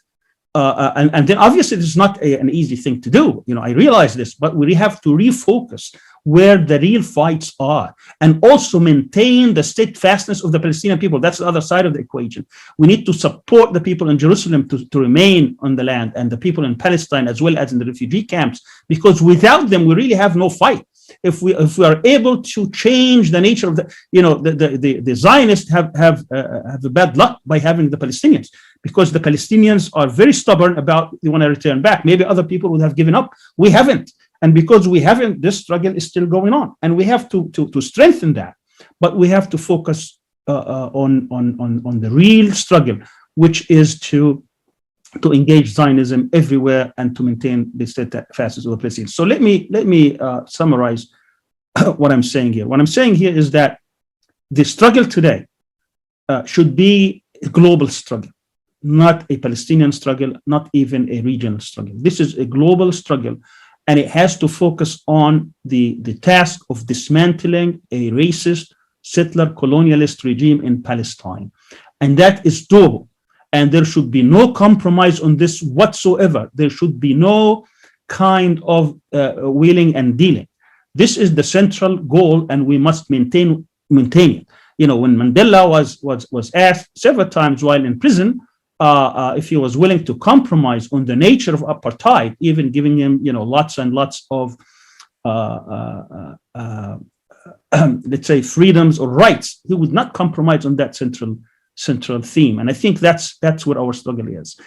And then obviously it's not an easy thing to do. I realize this, but we have to refocus where the real fights are, and also maintain the steadfastness of the Palestinian people. That's the other side of the equation. We need to support the people in Jerusalem to remain on the land, and the people in Palestine as well as in the refugee camps, because without them, we really have no fight. If we are able to change the nature of the Zionists have a bad luck by having the Palestinians, because the Palestinians are very stubborn about they want to return back. Maybe other people would have given up. We haven't. And because we haven't, this struggle is still going on. And we have to strengthen that. But we have to focus on the real struggle, which is to engage Zionism everywhere and to maintain the steadfastness of the Palestinians. So let me summarize what I'm saying here. What I'm saying here is that the struggle today should be a global struggle, not a Palestinian struggle, not even a regional struggle. This is a global struggle, and it has to focus on the task of dismantling a racist, settler, colonialist regime in Palestine. And that is doable. And there should be no compromise on this whatsoever. There should be no kind of wheeling and dealing. This is the central goal, and we must maintain it. When Mandela was asked several times while in prison if he was willing to compromise on the nature of apartheid, even giving him lots and lots of let's say freedoms or rights, he would not compromise on that central theme. And I think that's what our struggle is.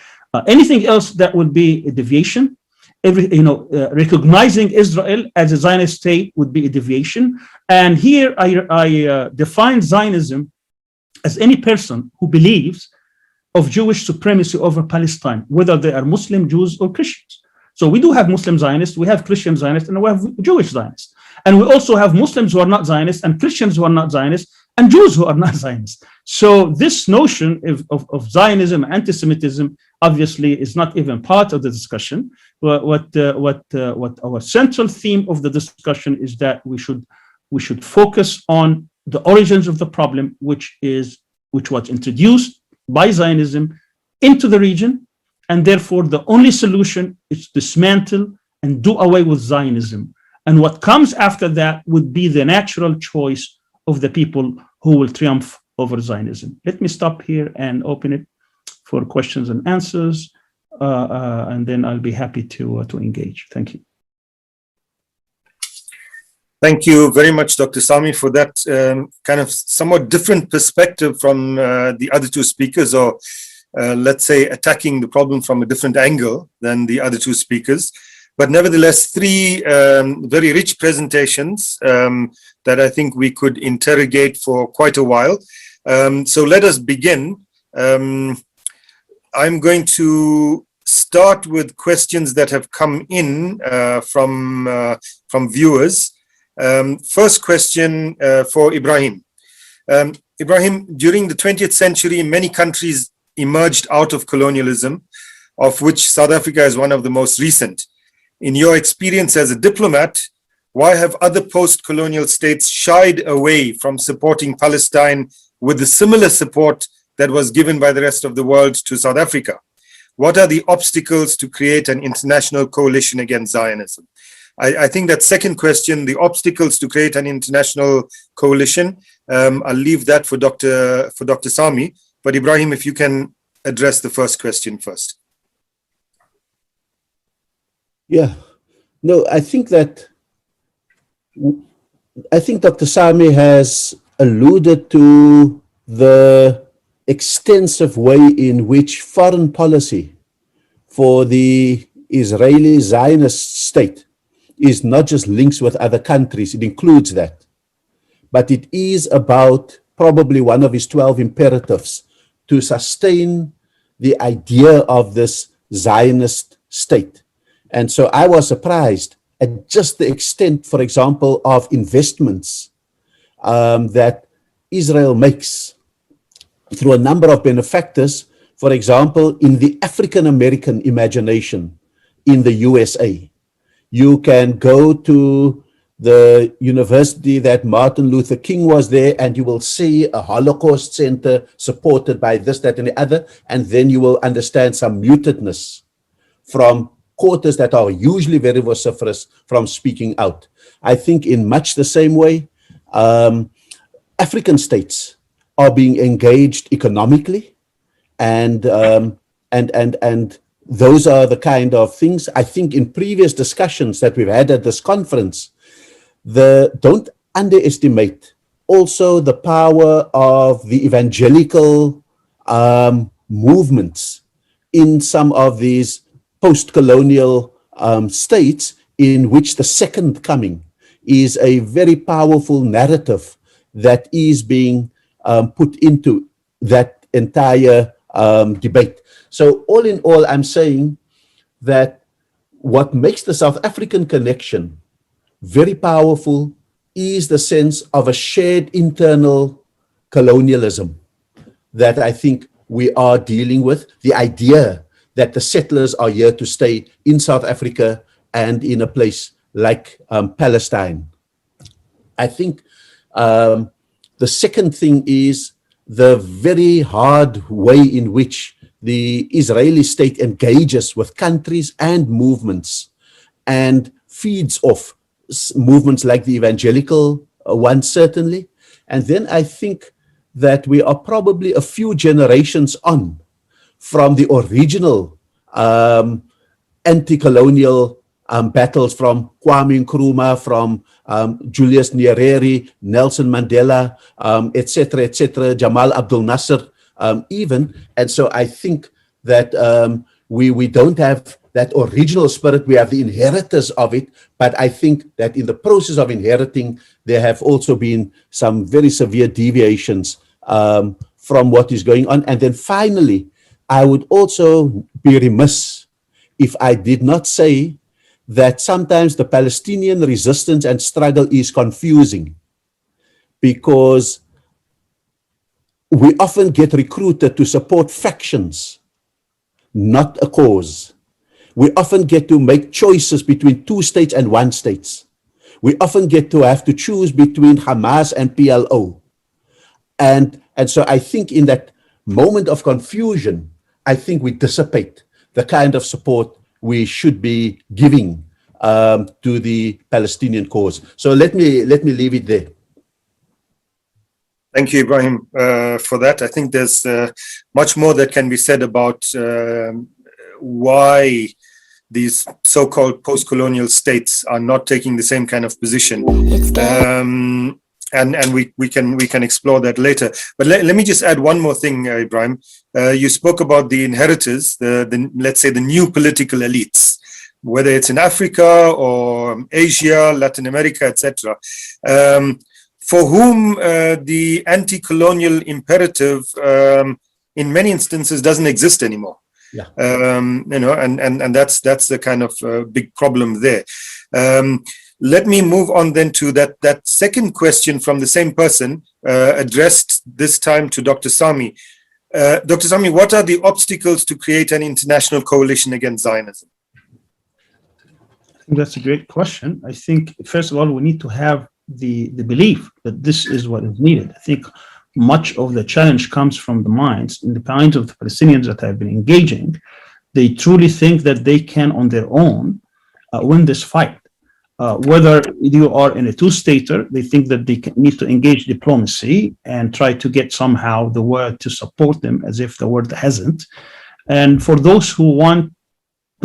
Anything else that would be a deviation. Recognizing Israel as a Zionist state would be a deviation. And here I define Zionism as any person who believes of Jewish supremacy over Palestine, whether they are Muslim, Jews, or Christians. So we do have Muslim Zionists, we have Christian Zionists, and we have Jewish Zionists. And we also have Muslims who are not Zionists, and Christians who are not Zionists, and Jews who are not Zionists. So this notion of Zionism, anti-Semitism, obviously is not even part of the discussion. What our central theme of the discussion is that we should focus on the origins of the problem, which was introduced by Zionism into the region, and therefore the only solution is dismantle and do away with Zionism. And what comes after that would be the natural choice of the people who will triumph over Zionism. Let me stop here and open it for questions and answers, and then I'll be happy to engage. Thank you. Thank you very much, Dr. Sami, for that kind of somewhat different perspective from the other two speakers, or let's say attacking the problem from a different angle than the other two speakers. But nevertheless, three very rich presentations that I think we could interrogate for quite a while. So let us begin. I'm going to start with questions that have come in from viewers. First question for Ibrahim. Ibrahim, during the 20th century, many countries emerged out of colonialism, of which South Africa is one of the most recent. In your experience as a diplomat, why have other post-colonial states shied away from supporting Palestine with the similar support that was given by the rest of the world to South Africa? What are the obstacles to create an international coalition against Zionism? I think that second question, the obstacles to create an international coalition, I'll leave that for Dr. Sami. But Ibrahim, if you can address the first question first. Yeah. No, I think Dr. Sami has alluded to the extensive way in which foreign policy for the Israeli Zionist state is not just links with other countries, it includes that, but it is about probably one of his 12 imperatives to sustain the idea of this Zionist state. And so I was surprised at just the extent, for example, of investments that Israel makes through a number of benefactors, for example, in the African American imagination in the USA. You can go to the university that Martin Luther King was there, and you will see a Holocaust center supported by this, that, and the other, and then you will understand some mutedness from quarters that are usually very vociferous from speaking out. I think in much the same way, African states are being engaged economically, and those are the kind of things. I think in previous discussions that we've had at this conference, don't underestimate also the power of the evangelical movements in some of these post-colonial states in which the second coming is a very powerful narrative that is being put into that entire debate. So all in all, I'm saying that what makes the South African connection very powerful is the sense of a shared internal colonialism that I think we are dealing with, the idea that the settlers are here to stay in South Africa and in a place like Palestine. I think the second thing is the very hard way in which the Israeli state engages with countries and movements and feeds off movements like the evangelical one, certainly. And then I think that we are probably a few generations on from the original anti-colonial battles from Kwame Nkrumah, from Julius Nyerere, Nelson Mandela, etc., Jamal Abdel Nasser, even. And so I think that we don't have that original spirit. We have the inheritors of it, but I think that in the process of inheriting, there have also been some very severe deviations from what is going on. And then finally, I would also be remiss if I did not say that sometimes the Palestinian resistance and struggle is confusing, because we often get recruited to support factions, not a cause. We often get to make choices between two states and one state. We often get to have to choose between Hamas and PLO. And so I think in that moment of confusion, I think we dissipate the kind of support we should be giving to the Palestinian cause. So let me leave it there. Thank you, Ibrahim, for that. I think there's much more that can be said about why these so-called post-colonial states are not taking the same kind of position. And we can explore that later. But let me just add one more thing, Ibrahim. You spoke about the inheritors, let's say the new political elites, whether it's in Africa or Asia, Latin America, etc., for whom the anti-colonial imperative in many instances doesn't exist anymore. Yeah. And that's the kind of big problem there. Let me move on then to that second question from the same person, addressed this time to Dr. Sami. Dr. Sami, what are the obstacles to create an international coalition against Zionism? I think that's a great question. I think, first of all, we need to have the belief that this is what is needed. I think much of the challenge comes from the minds of the Palestinians that have been engaging. They truly think that they can, on their own, win this fight. Whether you are in a two-stater, they think that they need to engage diplomacy and try to get somehow the world to support them, as if the world hasn't. And for those who want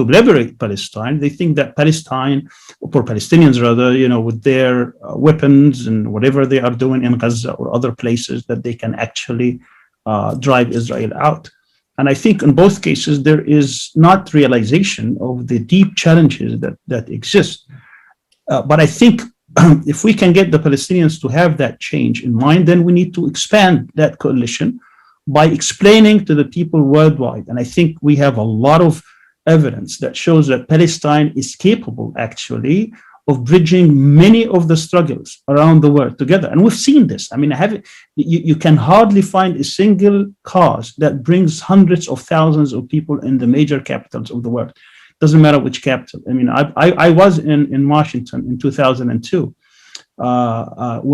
to liberate Palestine. They think that Palestine, or Palestinians rather, with their weapons and whatever they are doing in Gaza or other places, that they can actually drive Israel out. And I think in both cases, there is not realization of the deep challenges that exist. But I think if we can get the Palestinians to have that change in mind, then we need to expand that coalition by explaining to the people worldwide. And I think we have a lot of evidence that shows that Palestine is capable, actually, of bridging many of the struggles around the world together. And we've seen this. I mean, you can hardly find a single cause that brings hundreds of thousands of people in the major capitals of the world. Doesn't matter which capital. I mean, I was in Washington in 2002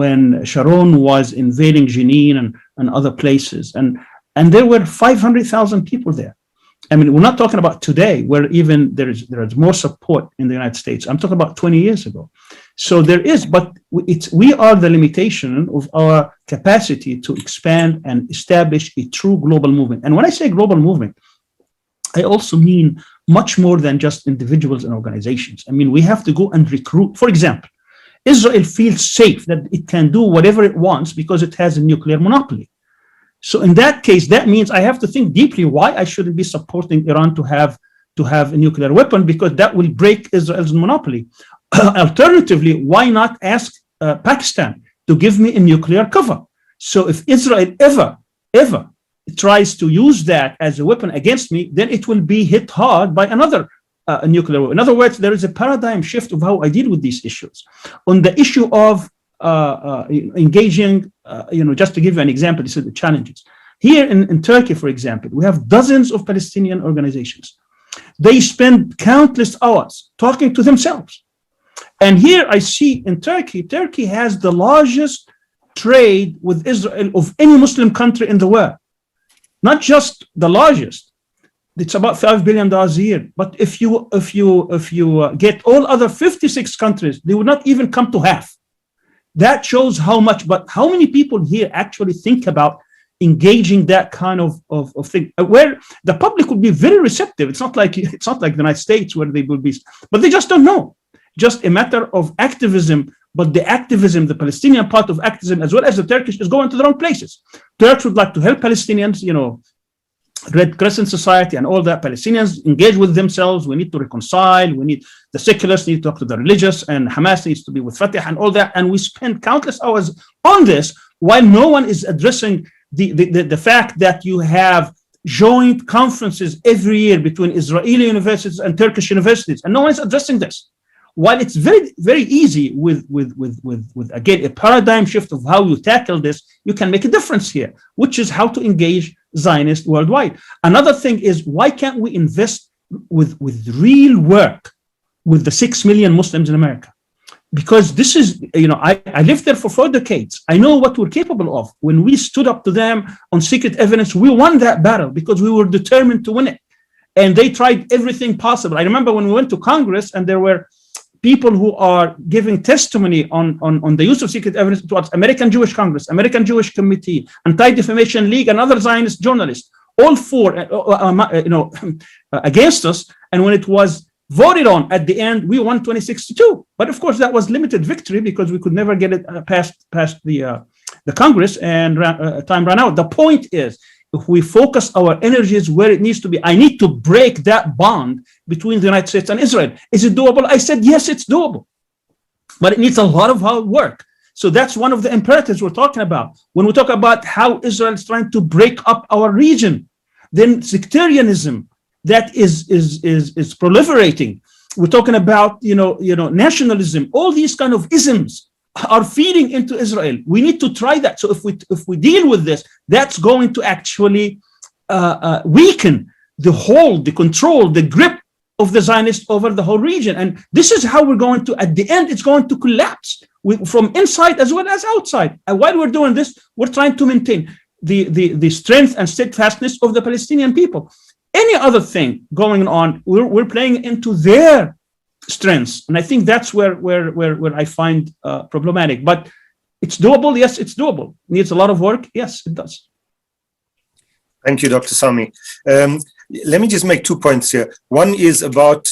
when Sharon was invading Jenin and other places. And there were 500,000 people there. I mean, we're not talking about today, where even there is more support in the United States. I'm talking about 20 years ago. So there is, but we are the limitation of our capacity to expand and establish a true global movement. And when I say global movement, I also mean much more than just individuals and organizations. I mean, we have to go and recruit. For example, Israel feels safe that it can do whatever it wants because it has a nuclear monopoly. So in that case, that means I have to think deeply why I shouldn't be supporting Iran to have a nuclear weapon, because that will break Israel's monopoly. Alternatively, why not ask Pakistan to give me a nuclear cover? So if Israel ever tries to use that as a weapon against me, then it will be hit hard by another nuclear weapon. In other words, there is a paradigm shift of how I deal with these issues. On the issue of engaging, just to give you an example, this is the challenges. Here in Turkey, for example, we have dozens of Palestinian organizations. They spend countless hours talking to themselves. And here I see in Turkey has the largest trade with Israel of any Muslim country in the world. Not just the largest. It's about $5 billion a year. But if you get all other 56 countries, they would not even come to half. That shows how much, but how many people here actually think about engaging that kind of thing, where the public would be very receptive. It's not like the United States where they will be, but they just don't know. Just a matter of activism, but the activism, the Palestinian part of activism, as well as the Turkish, is going to the wrong places. Turks would like to help Palestinians, Red Crescent Society and all that. Palestinians engage with themselves. We need to reconcile. The secularists need to talk to the religious, and Hamas needs to be with Fatah and all that. And we spend countless hours on this while no one is addressing the fact that you have joint conferences every year between Israeli universities and Turkish universities, and no one is addressing this. While it's very, very easy with again a paradigm shift of how you tackle this, you can make a difference here, which is how to engage Zionists worldwide. Another thing is, why can't we invest with real work with the 6 million Muslims in America? Because this is, I lived there for 4 decades. I know what we're capable of. When we stood up to them on secret evidence, we won that battle because we were determined to win it. And they tried everything possible. I remember when we went to Congress and there were people who are giving testimony on the use of secret evidence towards American Jewish Congress, American Jewish Committee, Anti-Defamation League, and other Zionist journalists, all four, against us. And when it was voted on at the end, we won 26-2. But of course, that was limited victory because we could never get it past the Congress, and time ran out. The point is, if we focus our energies where it needs to be, I need to break that bond between the United States and Israel. Is it doable? I said, yes, it's doable, but it needs a lot of hard work. So that's one of the imperatives we're talking about. When we talk about how Israel is trying to break up our region, then sectarianism that is proliferating. We're talking about, nationalism, all these kind of isms are feeding into Israel. We need to try that. So if we deal with this, that's going to actually weaken the hold, the control, the grip of the Zionists over the whole region. And this is how we're going to, at the end, it's going to collapse from inside as well as outside. And while we're doing this, we're trying to maintain the strength and steadfastness of the Palestinian people. Any other thing going on, we're playing into their strengths, and I think that's where I find problematic. But it's doable. Yes, it's doable. Needs a lot of work. Yes, it does. Thank you, Dr. Sami. let me just make 2 points here. One is about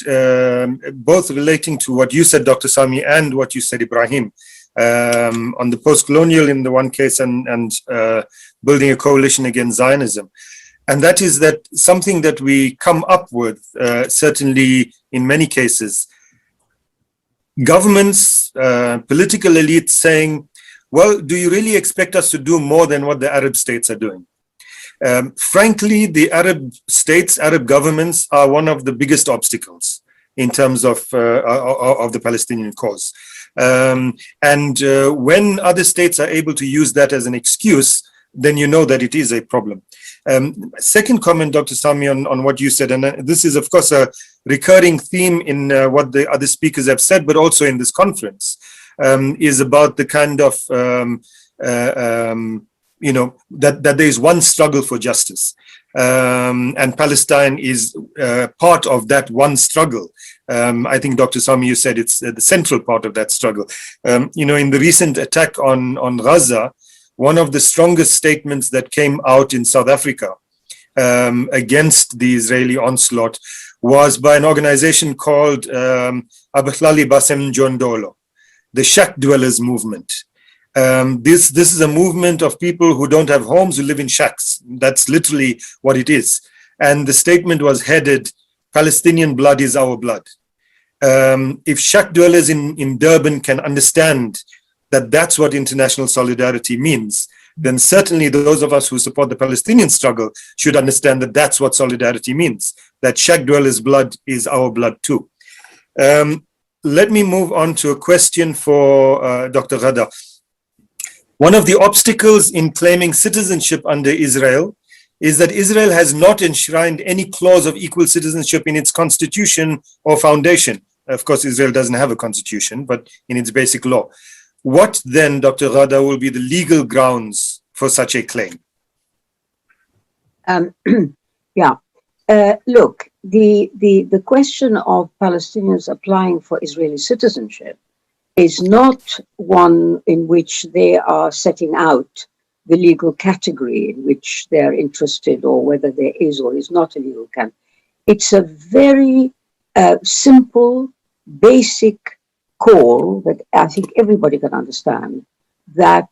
both relating to what you said, Dr. Sami, and what you said, Ibrahim, on the post-colonial in the one case and building a coalition against Zionism. And that is that something that we come up with, certainly in many cases, governments, political elites saying, well, do you really expect us to do more than what the Arab states are doing? Frankly, the Arab states, Arab governments are one of the biggest obstacles in terms of the Palestinian cause. When other states are able to use that as an excuse, then you know that it is a problem. Second comment, Dr. Sami, on what you said, and this is, of course, a recurring theme in what the other speakers have said, but also in this conference, is about the kind of, that there is one struggle for justice. And Palestine is part of that one struggle. I think, Dr. Sami, you said it's the central part of that struggle. In the recent attack on Gaza, one of the strongest statements that came out in South Africa against the Israeli onslaught was by an organization called Abahlali Basem Jondolo, the shack dwellers movement. This is a movement of people who don't have homes, who live in shacks. That's literally what it is. And the statement was headed, Palestinian blood is our blood. If shack dwellers in Durban can understand that that's what international solidarity means, then certainly those of us who support the Palestinian struggle should understand that that's what solidarity means, that shack dwellers' blood is our blood too. Let me move on to a question for Dr. Ghada. One of the obstacles in claiming citizenship under Israel is that Israel has not enshrined any clause of equal citizenship in its constitution or foundation. Of course, Israel doesn't have a constitution, but in its basic law. What then, Dr. Ghada, will be the legal grounds for such a claim? Look, the question of Palestinians applying for Israeli citizenship is not one in which they are setting out the legal category in which they're interested, or whether there is or is not a legal category. It's a very simple, basic call that I think everybody can understand, that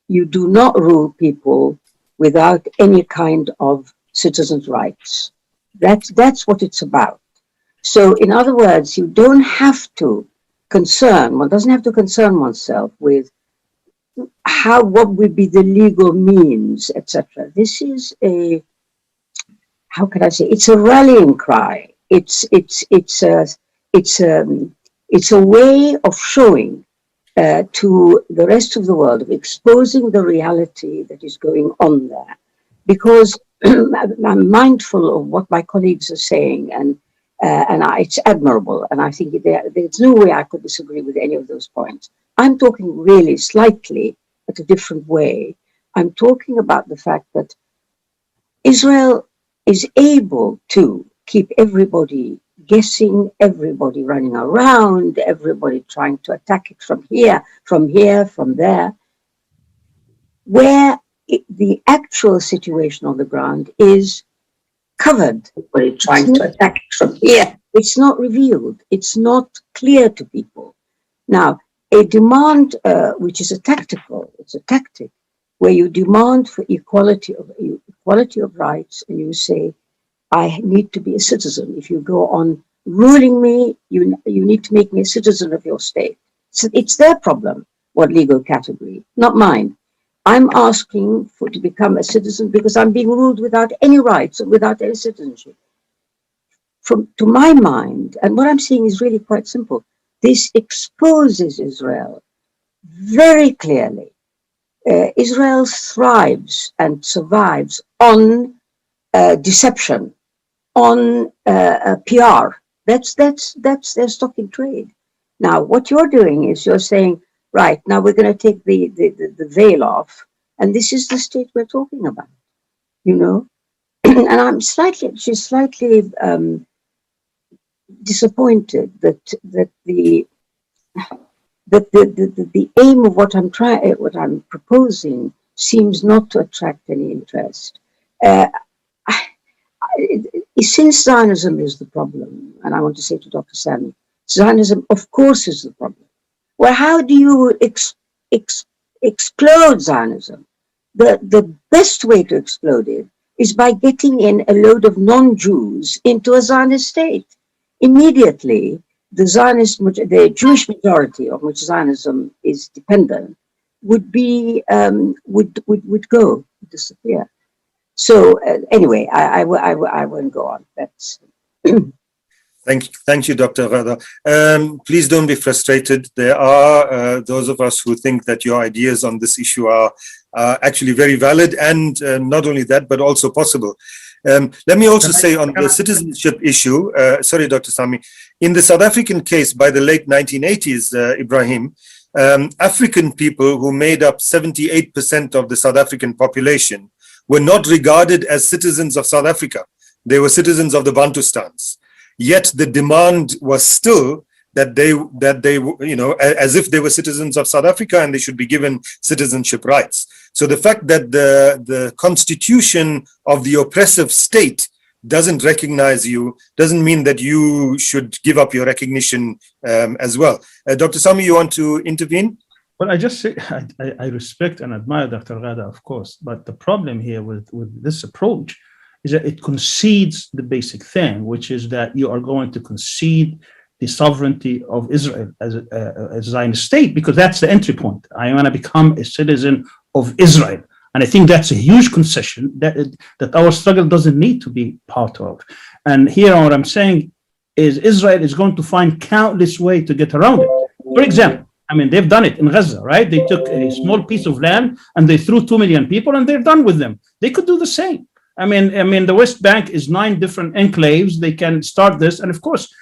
you do not rule people without any kind of citizens' rights. That's what it's about. So in other words, you don't have to one doesn't have to concern oneself with what would be the legal means, etc. This is how can I say, it's a rallying cry. It's a way of showing to the rest of the world, of exposing the reality that is going on there. Because I'm mindful of what my colleagues are saying, and it's admirable, and I think there's no way I could disagree with any of those points. I'm talking really slightly at a different way. I'm talking about the fact that Israel is able to keep everybody guessing, everybody running around, everybody trying to attack it from here, from there, where the actual situation on the ground is covered. Everybody trying to attack it from here. It's not revealed. It's not clear to people. Now, a demand, which is it's a tactic, where you demand for equality of rights, and you say, I need to be a citizen. If you go on ruling me, you need to make me a citizen of your state. So it's their problem, what legal category, not mine. I'm asking to become a citizen because I'm being ruled without any rights and without any citizenship. To my mind, and what I'm saying is really quite simple, this exposes Israel very clearly. Israel thrives and survives on deception, on PR. That's their stock in trade. Now, what you're doing is you're saying, right, now we're going to take the veil off, and this is the state we're talking about, and I'm slightly disappointed that the aim of what I'm proposing seems not to attract any interest. since Zionism is the problem, and I want to say to Dr. Sami, Zionism, of course, is the problem. Well, how do you explode Zionism? The best way to explode it is by getting in a load of non-Jews into a Zionist state. Immediately, the Jewish majority on which Zionism is dependent would disappear. So anyway, I won't go on. That's. Thank you, Dr. Rada. Please don't be frustrated. There are those of us who think that your ideas on this issue are actually very valid, and not only that, but also possible. Let me also say on the citizenship issue, sorry, Dr. Sami, in the South African case by the late 1980s, Ibrahim, African people who made up 78% of the South African population were not regarded as citizens of South Africa. They were citizens of the Bantustans. Yet the demand was still that they, you know, as if they were citizens of South Africa and they should be given citizenship rights. So the fact that the constitution of the oppressive state doesn't recognize you doesn't mean that you should give up your recognition as well. Dr. Sami, you want to intervene? Well, I just say I respect and admire Dr. Rada, of course, but the problem here with this approach is that it concedes the basic thing, which is that you are going to concede the sovereignty of Israel as a Zionist state, because that's the entry point. I want to become a citizen of Israel. And I think that's a huge concession that our struggle doesn't need to be part of. And here what I'm saying is Israel is going to find countless ways to get around it. For example, I mean, they've done it in Gaza, right? They took a small piece of land and they threw 2 million people and they're done with them. They could do the same. I mean, the West Bank is 9 different enclaves. They can start this. And of course,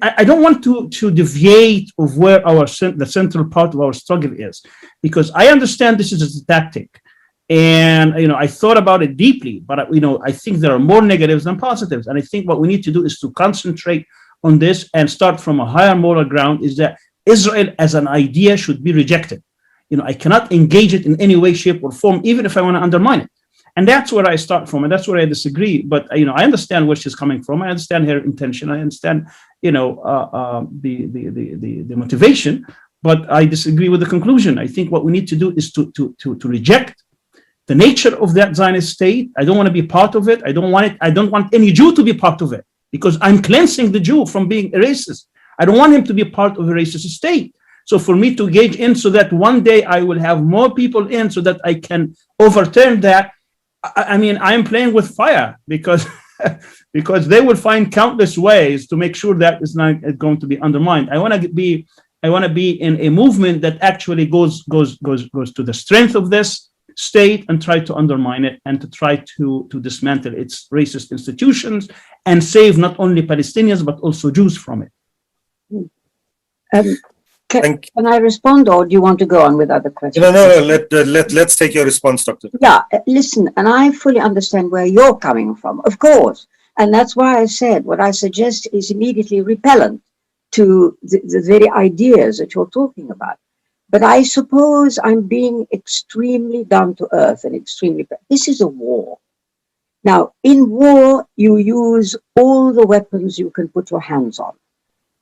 I don't want to deviate of where the central part of our struggle is, because I understand this is a tactic. And, you know, I thought about it deeply, but, you know, I think there are more negatives than positives. And I think what we need to do is to concentrate on this and start from a higher moral ground, is that Israel as an idea should be rejected. You know, I cannot engage it in any way, shape, or form, even if I want to undermine it. And that's where I start from, and that's where I disagree. But, you know, I understand where she's coming from. I understand her intention. I understand, you know, the motivation, but I disagree with the conclusion. I think what we need to do is to reject the nature of that Zionist state. I don't want to be part of it. I don't want it. I don't want any Jew to be part of it, because I'm cleansing the Jew from being a racist. I don't want him to be part of a racist state. So for me to engage in, so that one day I will have more people in, so that I can overturn that. I mean, I am playing with fire, because because they will find countless ways to make sure that it's not going to be undermined. I want to be in a movement that actually goes to the strength of this state and try to undermine it, and to try to dismantle its racist institutions and save not only Palestinians but also Jews from it. Can I respond, or do you want to go on with other questions? No. Let's take your response, Doctor. Yeah, listen, and I fully understand where you're coming from, of course. And that's why I said what I suggest is immediately repellent to the very ideas that you're talking about. But I suppose I'm being extremely down to earth and extremely. This is a war. Now, in war, you use all the weapons you can put your hands on.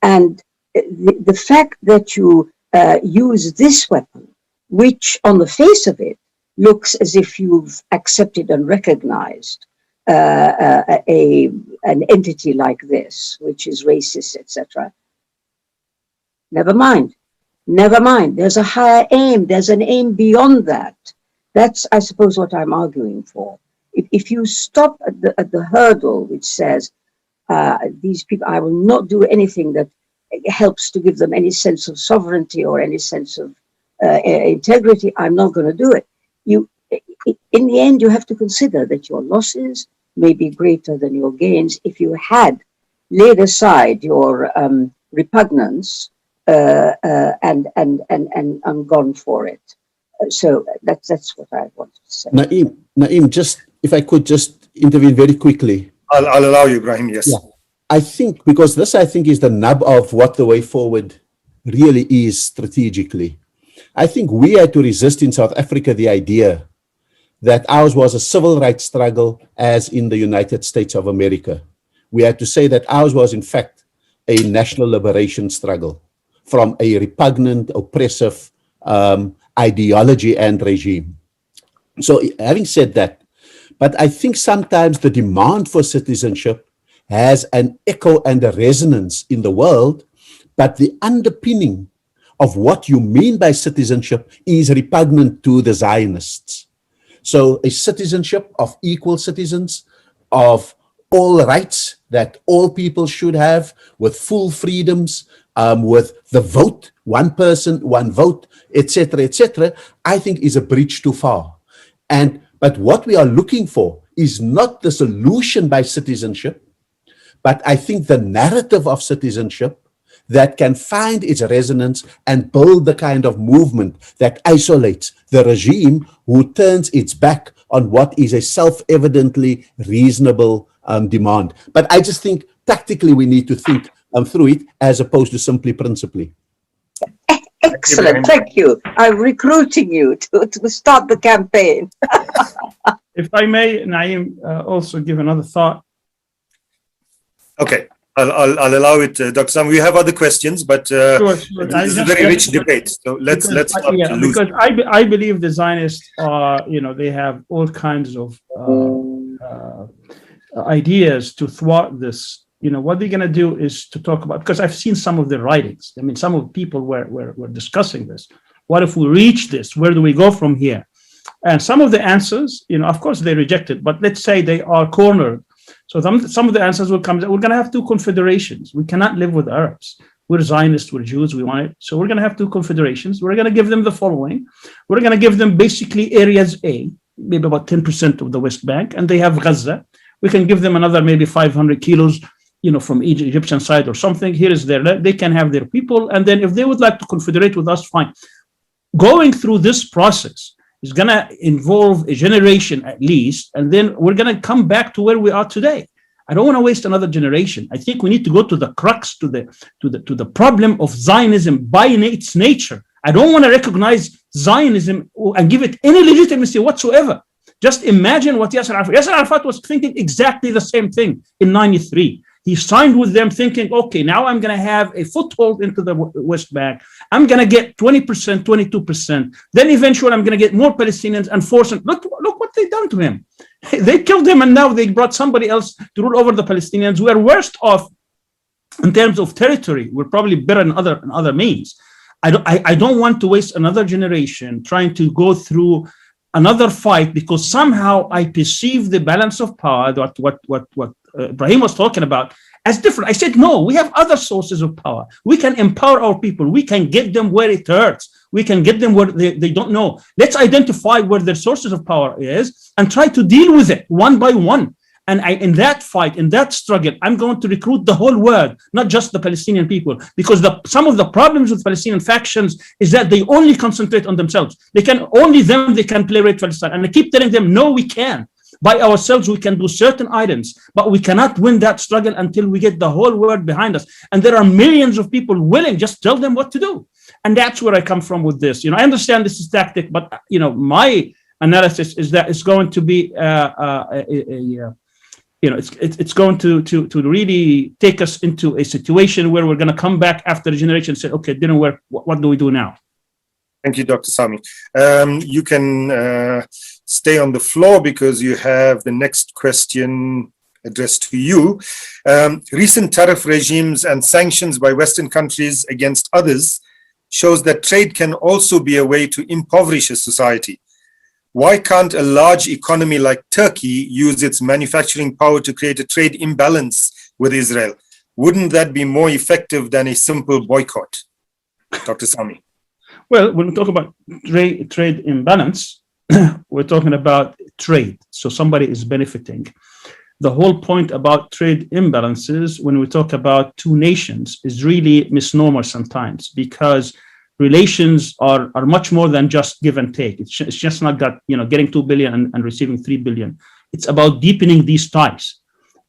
And the fact that you use this weapon, which on the face of it looks as if you've accepted and recognized an entity like this, which is racist, etc. Never mind. There's a higher aim. There's an aim beyond that. That's, I suppose, what I'm arguing for. If you stop at the hurdle which says, these people, I will not do anything that helps to give them any sense of sovereignty or any sense of integrity, I'm not going to do it. In the end, you have to consider that your losses may be greater than your gains if you had laid aside your repugnance and gone for it. So that's what I wanted to say. Naeem, just if I could just intervene very quickly. I'll allow you, Ibrahim, yes. Yeah. I think, because this, I think, is the nub of what the way forward really is strategically. I think we had to resist in South Africa the idea that ours was a civil rights struggle as in the United States of America. We had to say that ours was, in fact, a national liberation struggle from a repugnant, oppressive ideology and regime. So having said that, but I think sometimes the demand for citizenship has an echo and a resonance in the world, but the underpinning of what you mean by citizenship is repugnant to the Zionists. So a citizenship of equal citizens, of all rights that all people should have, with full freedoms, with the vote, one person, one vote, etc., I think is a bridge too far. But what we are looking for is not the solution by citizenship, but I think the narrative of citizenship that can find its resonance and build the kind of movement that isolates the regime who turns its back on what is a self-evidently reasonable demand. But I just think tactically we need to think through it as opposed to simply principally. Excellent, thank you. I'm recruiting you to start the campaign. If I may, Naeem, also give another thought. Okay, I'll allow it, Dr. Sam. We have other questions, but Sure. this is a very rich debate. So let's not lose. Because I believe the Zionists are, they have all kinds of ideas to thwart this. What they're going to do is to talk about, because I've seen some of their writings. I mean, some of the people were discussing this. What if we reach this? Where do we go from here? And some of the answers, of course they rejected, but let's say they are cornered. So some of the answers will come. We're going to have two confederations. We cannot live with Arabs. We're Zionists, we're Jews, we want it. So we're going to have two confederations. We're going to give them the following. We're going to give them basically areas A, maybe about 10% of the West Bank, and they have Gaza. We can give them another maybe 500 kilos, from Egyptian side or something. Here is they can have their people. And then if they would like to confederate with us, fine. Going through this process is going to involve a generation at least, and then we're going to come back to where we are today. I don't want to waste another generation. I think we need to go to the crux, to the problem of Zionism by its nature. I don't want to recognize Zionism and give it any legitimacy whatsoever. Just imagine what Yasser Arafat was thinking exactly the same thing in '93. He signed with them thinking, okay, now I'm going to have a foothold into the West Bank. I'm going to get 20%, 22%. Then eventually I'm going to get more Palestinians and force them. Look what they've done to him. They killed him, and now they brought somebody else to rule over the Palestinians. We are worse off in terms of territory. We're probably better in other means. I don't want to waste another generation trying to go through another fight, because somehow I perceive the balance of power, what Ibrahim was talking about, as different. I said, no, we have other sources of power. We can empower our people. We can get them where it hurts. We can get them where they don't know. Let's identify where their sources of power is and try to deal with it one by one. And in that fight, in that struggle, I'm going to recruit the whole world, not just the Palestinian people, because some of the problems with Palestinian factions is that they only concentrate on themselves. They can play Red Palestine. And I keep telling them, no, we can. By ourselves, we can do certain items, but we cannot win that struggle until we get the whole world behind us. And there are millions of people willing, just tell them what to do. And that's where I come from with this. I understand this is tactic, but my analysis is that it's going to be it's going to really take us into a situation where we're going to come back after a generation and say, okay, it didn't work. What do we do now? Thank you, Dr. Sami. You can stay on the floor because you have the next question addressed to you. Recent tariff regimes and sanctions by Western countries against others shows that trade can also be a way to impoverish a society. Why can't a large economy like Turkey use its manufacturing power to create a trade imbalance with Israel? Wouldn't that be more effective than a simple boycott? Dr. Sami. Well, when we talk about trade imbalance, we're talking about trade. So somebody is benefiting. The whole point about trade imbalances, when we talk about two nations, is really misnomer sometimes, because relations are much more than just give and take. It's just not that, getting 2 billion and receiving 3 billion. It's about deepening these ties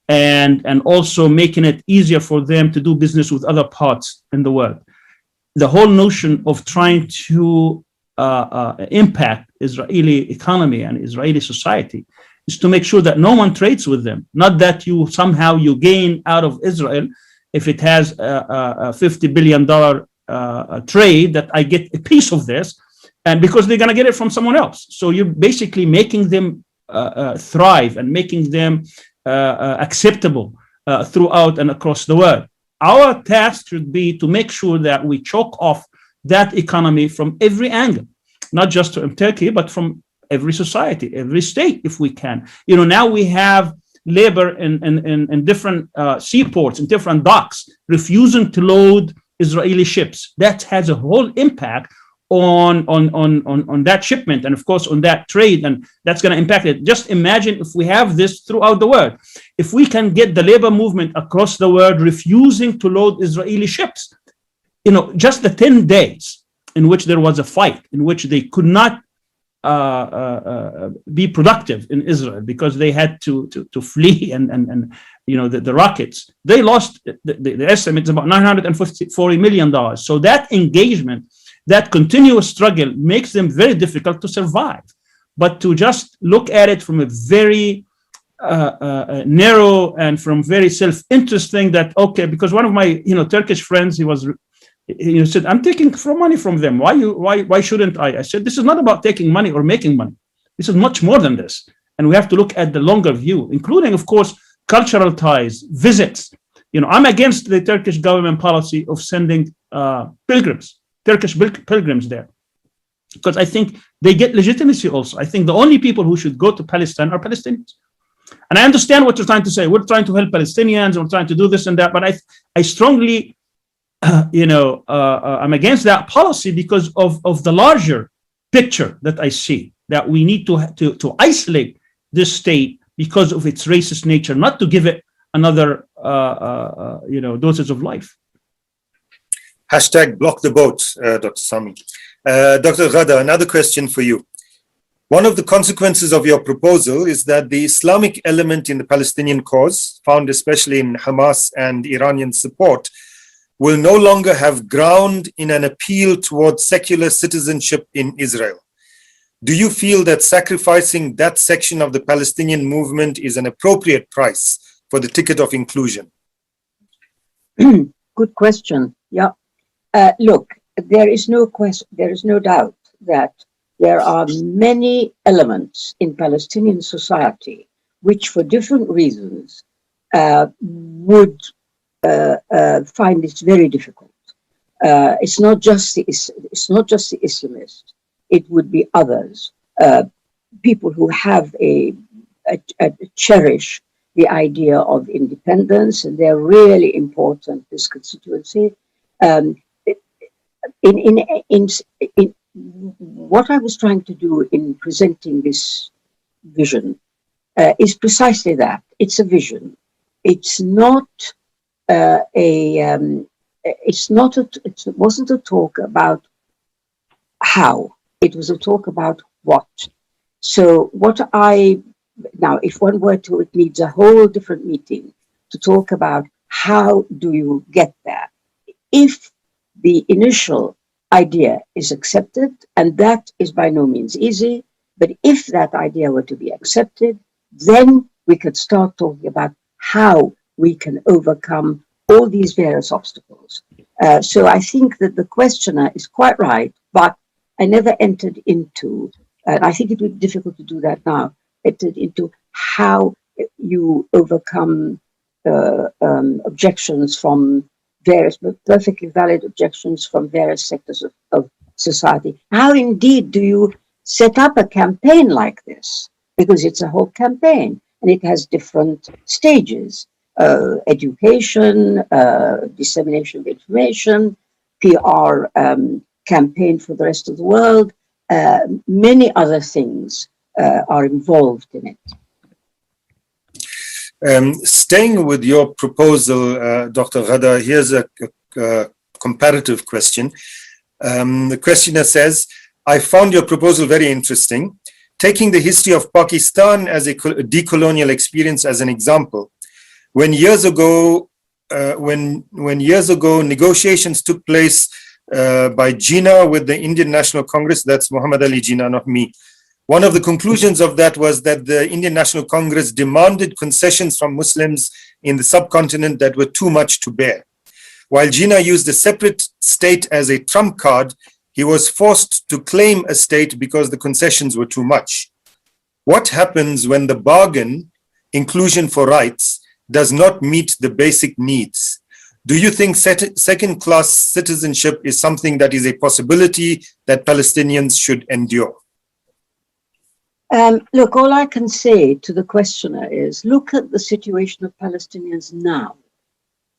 and also making it easier for them to do business with other parts in the world. The whole notion of trying to impact Israeli economy and Israeli society is to make sure that no one trades with them. Not that you somehow you gain out of Israel if it has a $50 billion trade, that I get a piece of this, and because they're going to get it from someone else. So you're basically making them thrive and making them acceptable throughout and across the world. Our task should be to make sure that we choke off that economy from every angle, not just from Turkey, but from every society, every state, if we can. You know, now we have labor in different seaports, in different docks, refusing to load Israeli ships. That has a whole impact on that shipment, and of course on that trade, and that's going to impact it. Just imagine if we have this throughout the world. If we can get the labor movement across the world refusing to load Israeli ships, you know, just the 10 days in which there was a fight, in which they could not be productive in Israel because they had to flee and you know, the rockets, they lost, the estimate is about $940 million. So that engagement, that continuous struggle makes them very difficult to survive. But to just look at it from a very narrow and from very self-interest thing, that, okay, because one of my, you know, Turkish friends, he said, I'm taking money from them. Why shouldn't I? I said, this is not about taking money or making money. This is much more than this. And we have to look at the longer view, including, of course, cultural ties, visits. You know, I'm against the Turkish government policy of sending Turkish pilgrims there, because I think they get legitimacy also. I think the only people who should go to Palestine are Palestinians. And I understand what you're trying to say. We're trying to help Palestinians, we're trying to do this and that, but I strongly, I'm against that policy because of the larger picture that I see, that we need to isolate this state because of its racist nature, not to give it another, doses of life. Hashtag block the boat, Dr. Sami. Dr. Ghada, another question for you. One of the consequences of your proposal is that the Islamic element in the Palestinian cause, found especially in Hamas and Iranian support, will no longer have ground in an appeal towards secular citizenship in Israel. Do you feel that sacrificing that section of the Palestinian movement is an appropriate price for the ticket of inclusion? Good question. Yeah. Look, there is no doubt that there are many elements in Palestinian society which, for different reasons, would find it very difficult. It's not just the Islamists; it would be others, people who have cherish the idea of independence, and they're really important. This constituency. In what I was trying to do in presenting this vision is precisely that. It's a vision. It's not it wasn't a talk about how. It was a talk about what. So now, if one were to, it needs a whole different meeting to talk about how do you get there. If the initial idea is accepted, and that is by no means easy, but if that idea were to be accepted, then we could start talking about how we can overcome all these various obstacles. So I think that the questioner is quite right, but I never entered into, and I think it would be difficult to do that now, entered into how you overcome objections from various, but perfectly valid objections from various sectors of society. How indeed do you set up a campaign like this? Because it's a whole campaign and it has different stages. Education, dissemination of information, PR campaign for the rest of the world, many other things are involved in it. Staying with your proposal, Dr. Ghada, here's a comparative question. The questioner says, I found your proposal very interesting. Taking the history of Pakistan as a decolonial experience as an example, when years ago negotiations took place by Jinnah with the Indian National Congress. That's Muhammad Ali Jinnah, not me. One of the conclusions of that was that the Indian National Congress demanded concessions from Muslims in the subcontinent that were too much to bear. While Jinnah used a separate state as a trump card, he was forced to claim a state because the concessions were too much. What happens when the bargain, inclusion for rights, does not meet the basic needs? Do you think second-class citizenship is something that is a possibility that Palestinians should endure? Look, all I can say to the questioner is look at the situation of Palestinians now.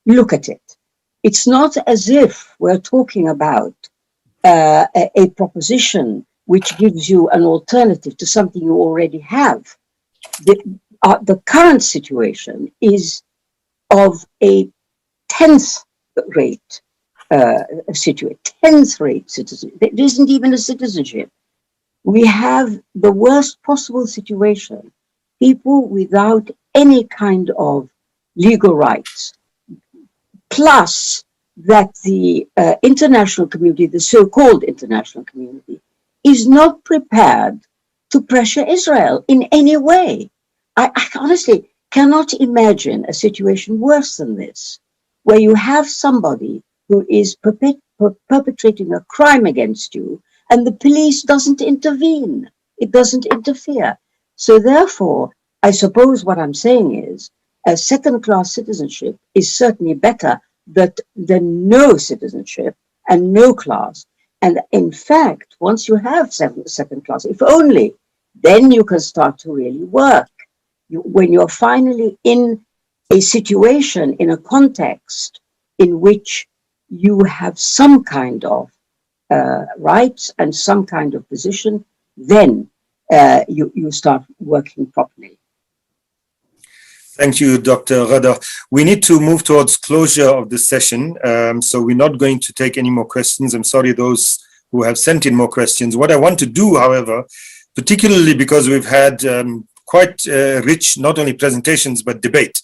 Look at it. It's not as if we're talking about a proposition which gives you an alternative to something you already have. The current situation is of a 10th rate situation, 10th rate citizenship. There isn't even a citizenship. We have the worst possible situation, people without any kind of legal rights, plus that the international community, the so-called international community, is not prepared to pressure Israel in any way. I honestly cannot imagine a situation worse than this, where you have somebody who is perpetrating a crime against you, and the police doesn't intervene. It doesn't interfere. So therefore, I suppose what I'm saying is a second-class citizenship is certainly better than no citizenship and no class. And in fact, once you have second class, if only, then you can start to really work. When you're finally in a situation, in a context in which you have some kind of rights and some kind of position, then you start working properly. Thank you, Dr. Ghada. We need to move towards closure of this session, so we're not going to take any more questions. I'm sorry, those who have sent in more questions. What I want to do, however, particularly because we've had quite rich, not only presentations, but debate,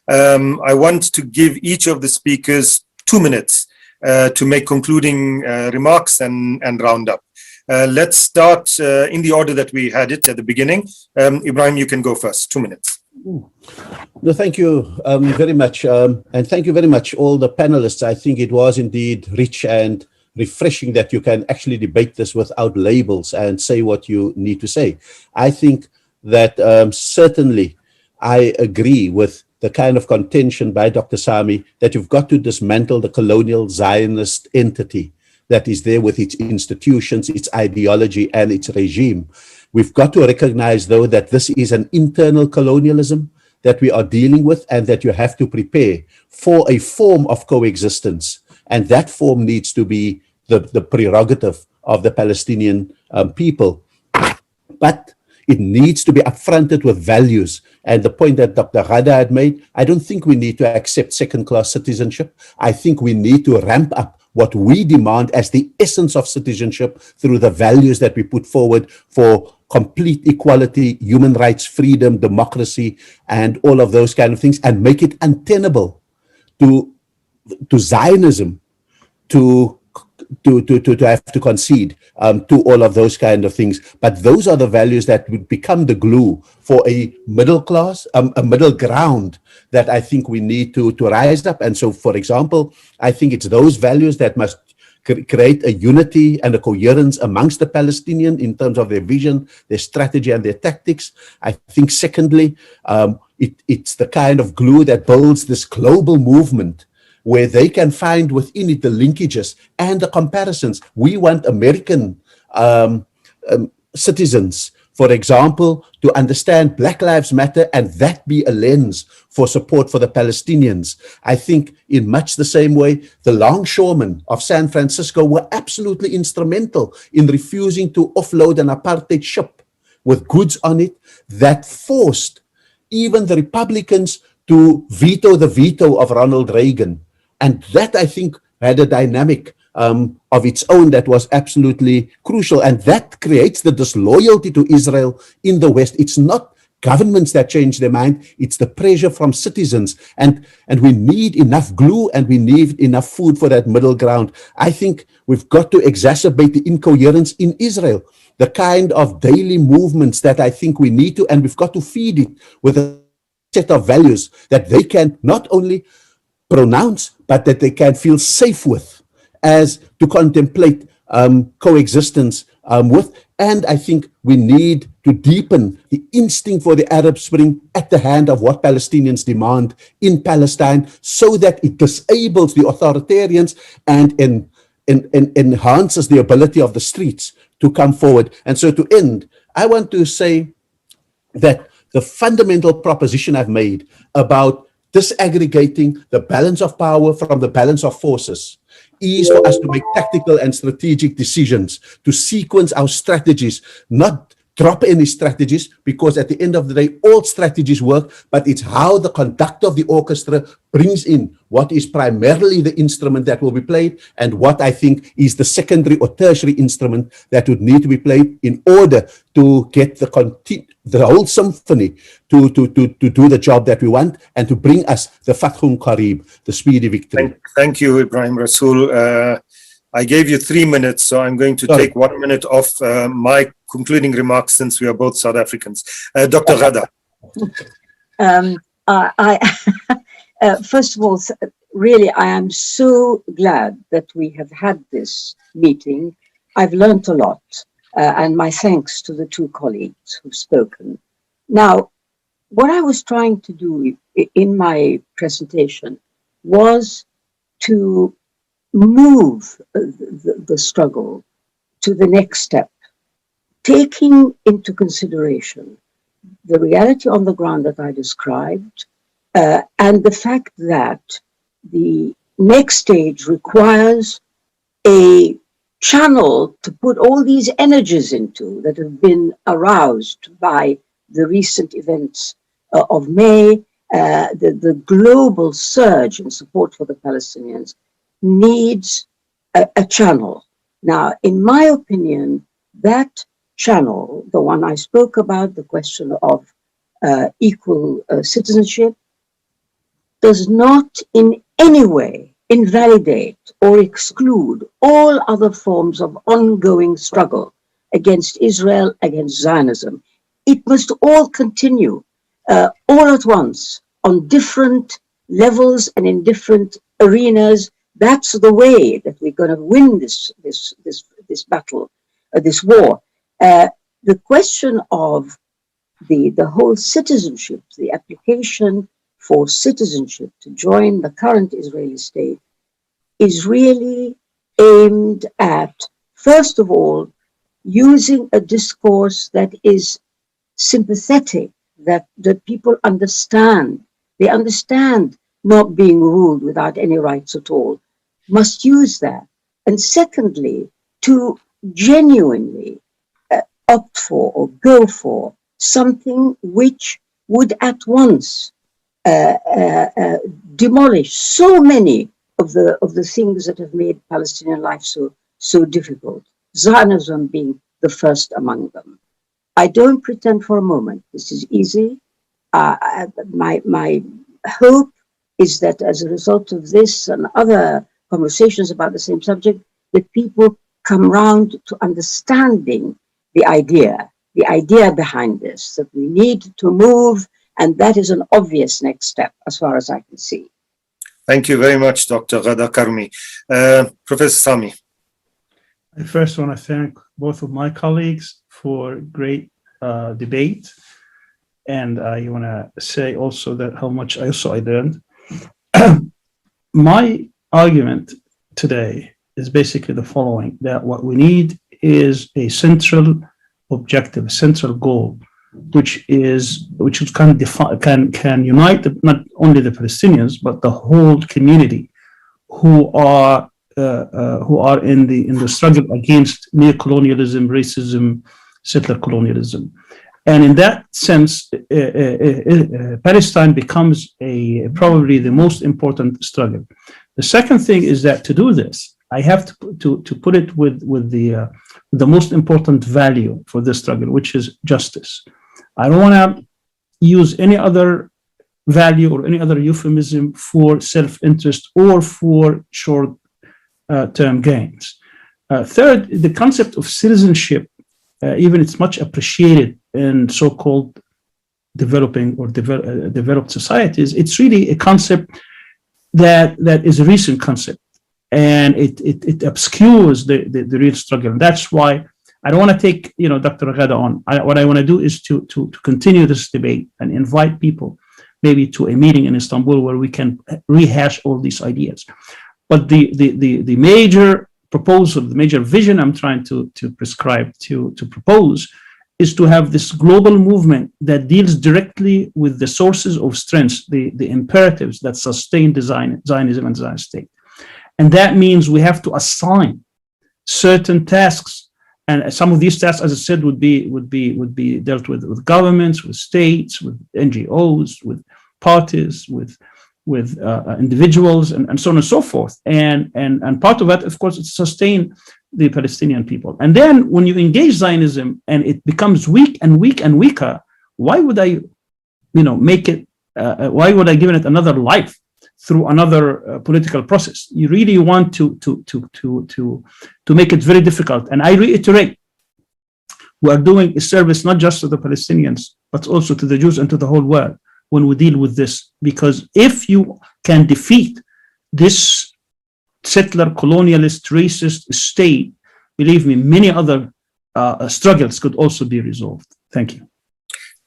I want to give each of the speakers 2 minutes to make concluding remarks and round up. Let's start in the order that we had it at the beginning. Ibrahim, you can go first, 2 minutes. No, thank you very much. And thank you very much, all the panelists. I think it was indeed rich and refreshing that you can actually debate this without labels and say what you need to say. I think that certainly I agree with the kind of contention by Dr. Sami that you've got to dismantle the colonial Zionist entity that is there with its institutions, its ideology, and its regime. We've got to recognize, though, that this is an internal colonialism that we are dealing with and that you have to prepare for a form of coexistence. And that form needs to be the prerogative of the Palestinian people. But it needs to be upfronted with values. And the point that Dr. Ghada had made, I don't think we need to accept second-class citizenship. I think we need to ramp up what we demand as the essence of citizenship through the values that we put forward for complete equality, human rights, freedom, democracy, and all of those kind of things, and make it untenable to Zionism to have to concede to all of those kind of things. But those are the values that would become the glue for a middle class, a middle ground that I think we need to rise up. And so, for example, I think it's those values that must create a unity and a coherence amongst the Palestinians in terms of their vision, their strategy, and their tactics. I think, secondly, it's the kind of glue that builds this global movement where they can find within it the linkages and the comparisons. We want American citizens, for example, to understand Black Lives Matter and that be a lens for support for the Palestinians. I think in much the same way, the longshoremen of San Francisco were absolutely instrumental in refusing to offload an apartheid ship with goods on it that forced even the Republicans to veto the veto of Ronald Reagan. And that, I think, had a dynamic of its own that was absolutely crucial. And that creates the disloyalty to Israel in the West. It's not governments that change their mind. It's the pressure from citizens. And we need enough glue and we need enough food for that middle ground. I think we've got to exacerbate the incoherence in Israel, the kind of daily movements that I think we need to, and we've got to feed it with a set of values that they can not only pronounce, but that they can feel safe with, as to contemplate coexistence with. And I think we need to deepen the instinct for the Arab Spring at the hand of what Palestinians demand in Palestine, so that it disables the authoritarians and enhances the ability of the streets to come forward. And so to end, I want to say that the fundamental proposition I've made about disaggregating the balance of power from the balance of forces is for us to make tactical and strategic decisions, to sequence our strategies, not drop any strategies, because at the end of the day, all strategies work, but it's how the conductor of the orchestra brings in what is primarily the instrument that will be played and what I think is the secondary or tertiary instrument that would need to be played in order to get the whole symphony to do the job that we want and to bring us the Fathun Qarib, the speedy victory. Thank you, Ibrahim Rasool. I gave you 3 minutes, so I'm going to take 1 minute off my concluding remarks, since we are both South Africans. Dr. Ghada. First of all, really, I am so glad that we have had this meeting. I've learned a lot, and my thanks to the two colleagues who've spoken. Now, what I was trying to do in my presentation was to move the struggle to the next step, taking into consideration the reality on the ground that I described, and the fact that the next stage requires a channel to put all these energies into that have been aroused by the recent events of May, the global surge in support for the Palestinians needs a channel. Now, in my opinion, that channel, the one I spoke about, the question of equal citizenship, does not in any way invalidate or exclude all other forms of ongoing struggle against Israel, against Zionism. It must all continue all at once on different levels and in different arenas. That's the way that we're going to win this battle, this war. The question of the whole citizenship, the application for citizenship to join the current Israeli state, is really aimed at, first of all, using a discourse that is sympathetic, that people understand. They understand not being ruled without any rights at all, must use that. And secondly, to genuinely opt for or go for something which would at once demolish so many of the things that have made Palestinian life so difficult, Zionism being the first among them. I don't pretend for a moment this is easy. My hope is that as a result of this and other conversations about the same subject, that people come round to understanding the idea behind this, that we need to move, and that is an obvious next step as far as I can see. Thank you very much, Dr. Ghada Karmi. Professor Sami. I first want to thank both of my colleagues for great debate. And I want to say also that how much I learned. My argument today is basically the following, that what we need is a central objective, central goal, which can unite not only the Palestinians but the whole community who are in the struggle against neocolonialism, racism, settler colonialism. And in that sense, Palestine becomes probably the most important struggle. The second thing is that to do this, I have to put it with the most important value for this struggle, which is justice. I don't want to use any other value or any other euphemism for self-interest or for short-term gains. Third, the concept of citizenship, even it's much appreciated in so-called developing or developed societies. It's really a concept that is a recent concept, and it obscures the real struggle. And that's why I don't want to take Dr. Ghada on. What I want to do is to continue this debate and invite people maybe to a meeting in Istanbul where we can rehash all these ideas. But the major proposal, the major vision I'm trying to propose is to have this global movement that deals directly with the sources of strength, the imperatives that sustain Zionism and Zionist state. And that means we have to assign certain tasks. And some of these tasks, as I said, would be dealt with governments, with states, with NGOs, with parties, with individuals, and so on and so forth. And part of that, of course, is to sustain the Palestinian people. And then when you engage Zionism and it becomes weak and weak and weaker, why would I, make it? Why would I give it another life through another political process? You really want to make it very difficult. And I reiterate, we are doing a service not just to the Palestinians, but also to the Jews and to the whole world when we deal with this. Because if you can defeat this settler, colonialist, racist state, believe me, many other struggles could also be resolved. Thank you.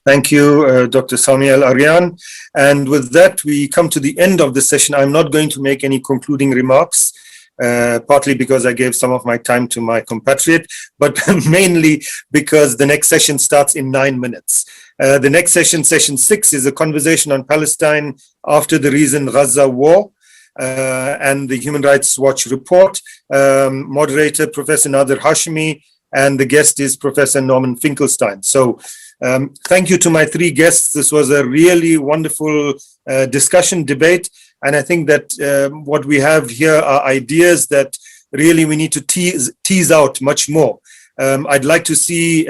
Thank you, Dr. Sami Al-Aryan. And with that, we come to the end of the session. I'm not going to make any concluding remarks, partly because I gave some of my time to my compatriot, but mainly because the next session starts in 9 minutes. The next session, session 6, is a conversation on Palestine after the recent Gaza war and the Human Rights Watch report. Moderator, Professor Nader Hashmi, and the guest is Professor Norman Finkelstein. So thank you to my 3 guests. This was a really wonderful discussion, debate. And I think that what we have here are ideas that really we need to tease out much more. I'd like to see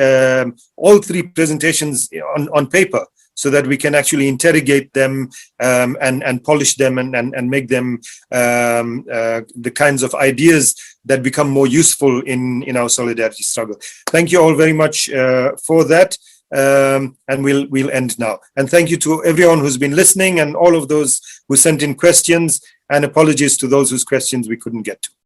all 3 presentations on paper so that we can actually interrogate them and polish them and make them the kinds of ideas that become more useful in our solidarity struggle. Thank you all very much for that. And we'll end now. And thank you to everyone who's been listening and all of those who sent in questions, and apologies to those whose questions we couldn't get to.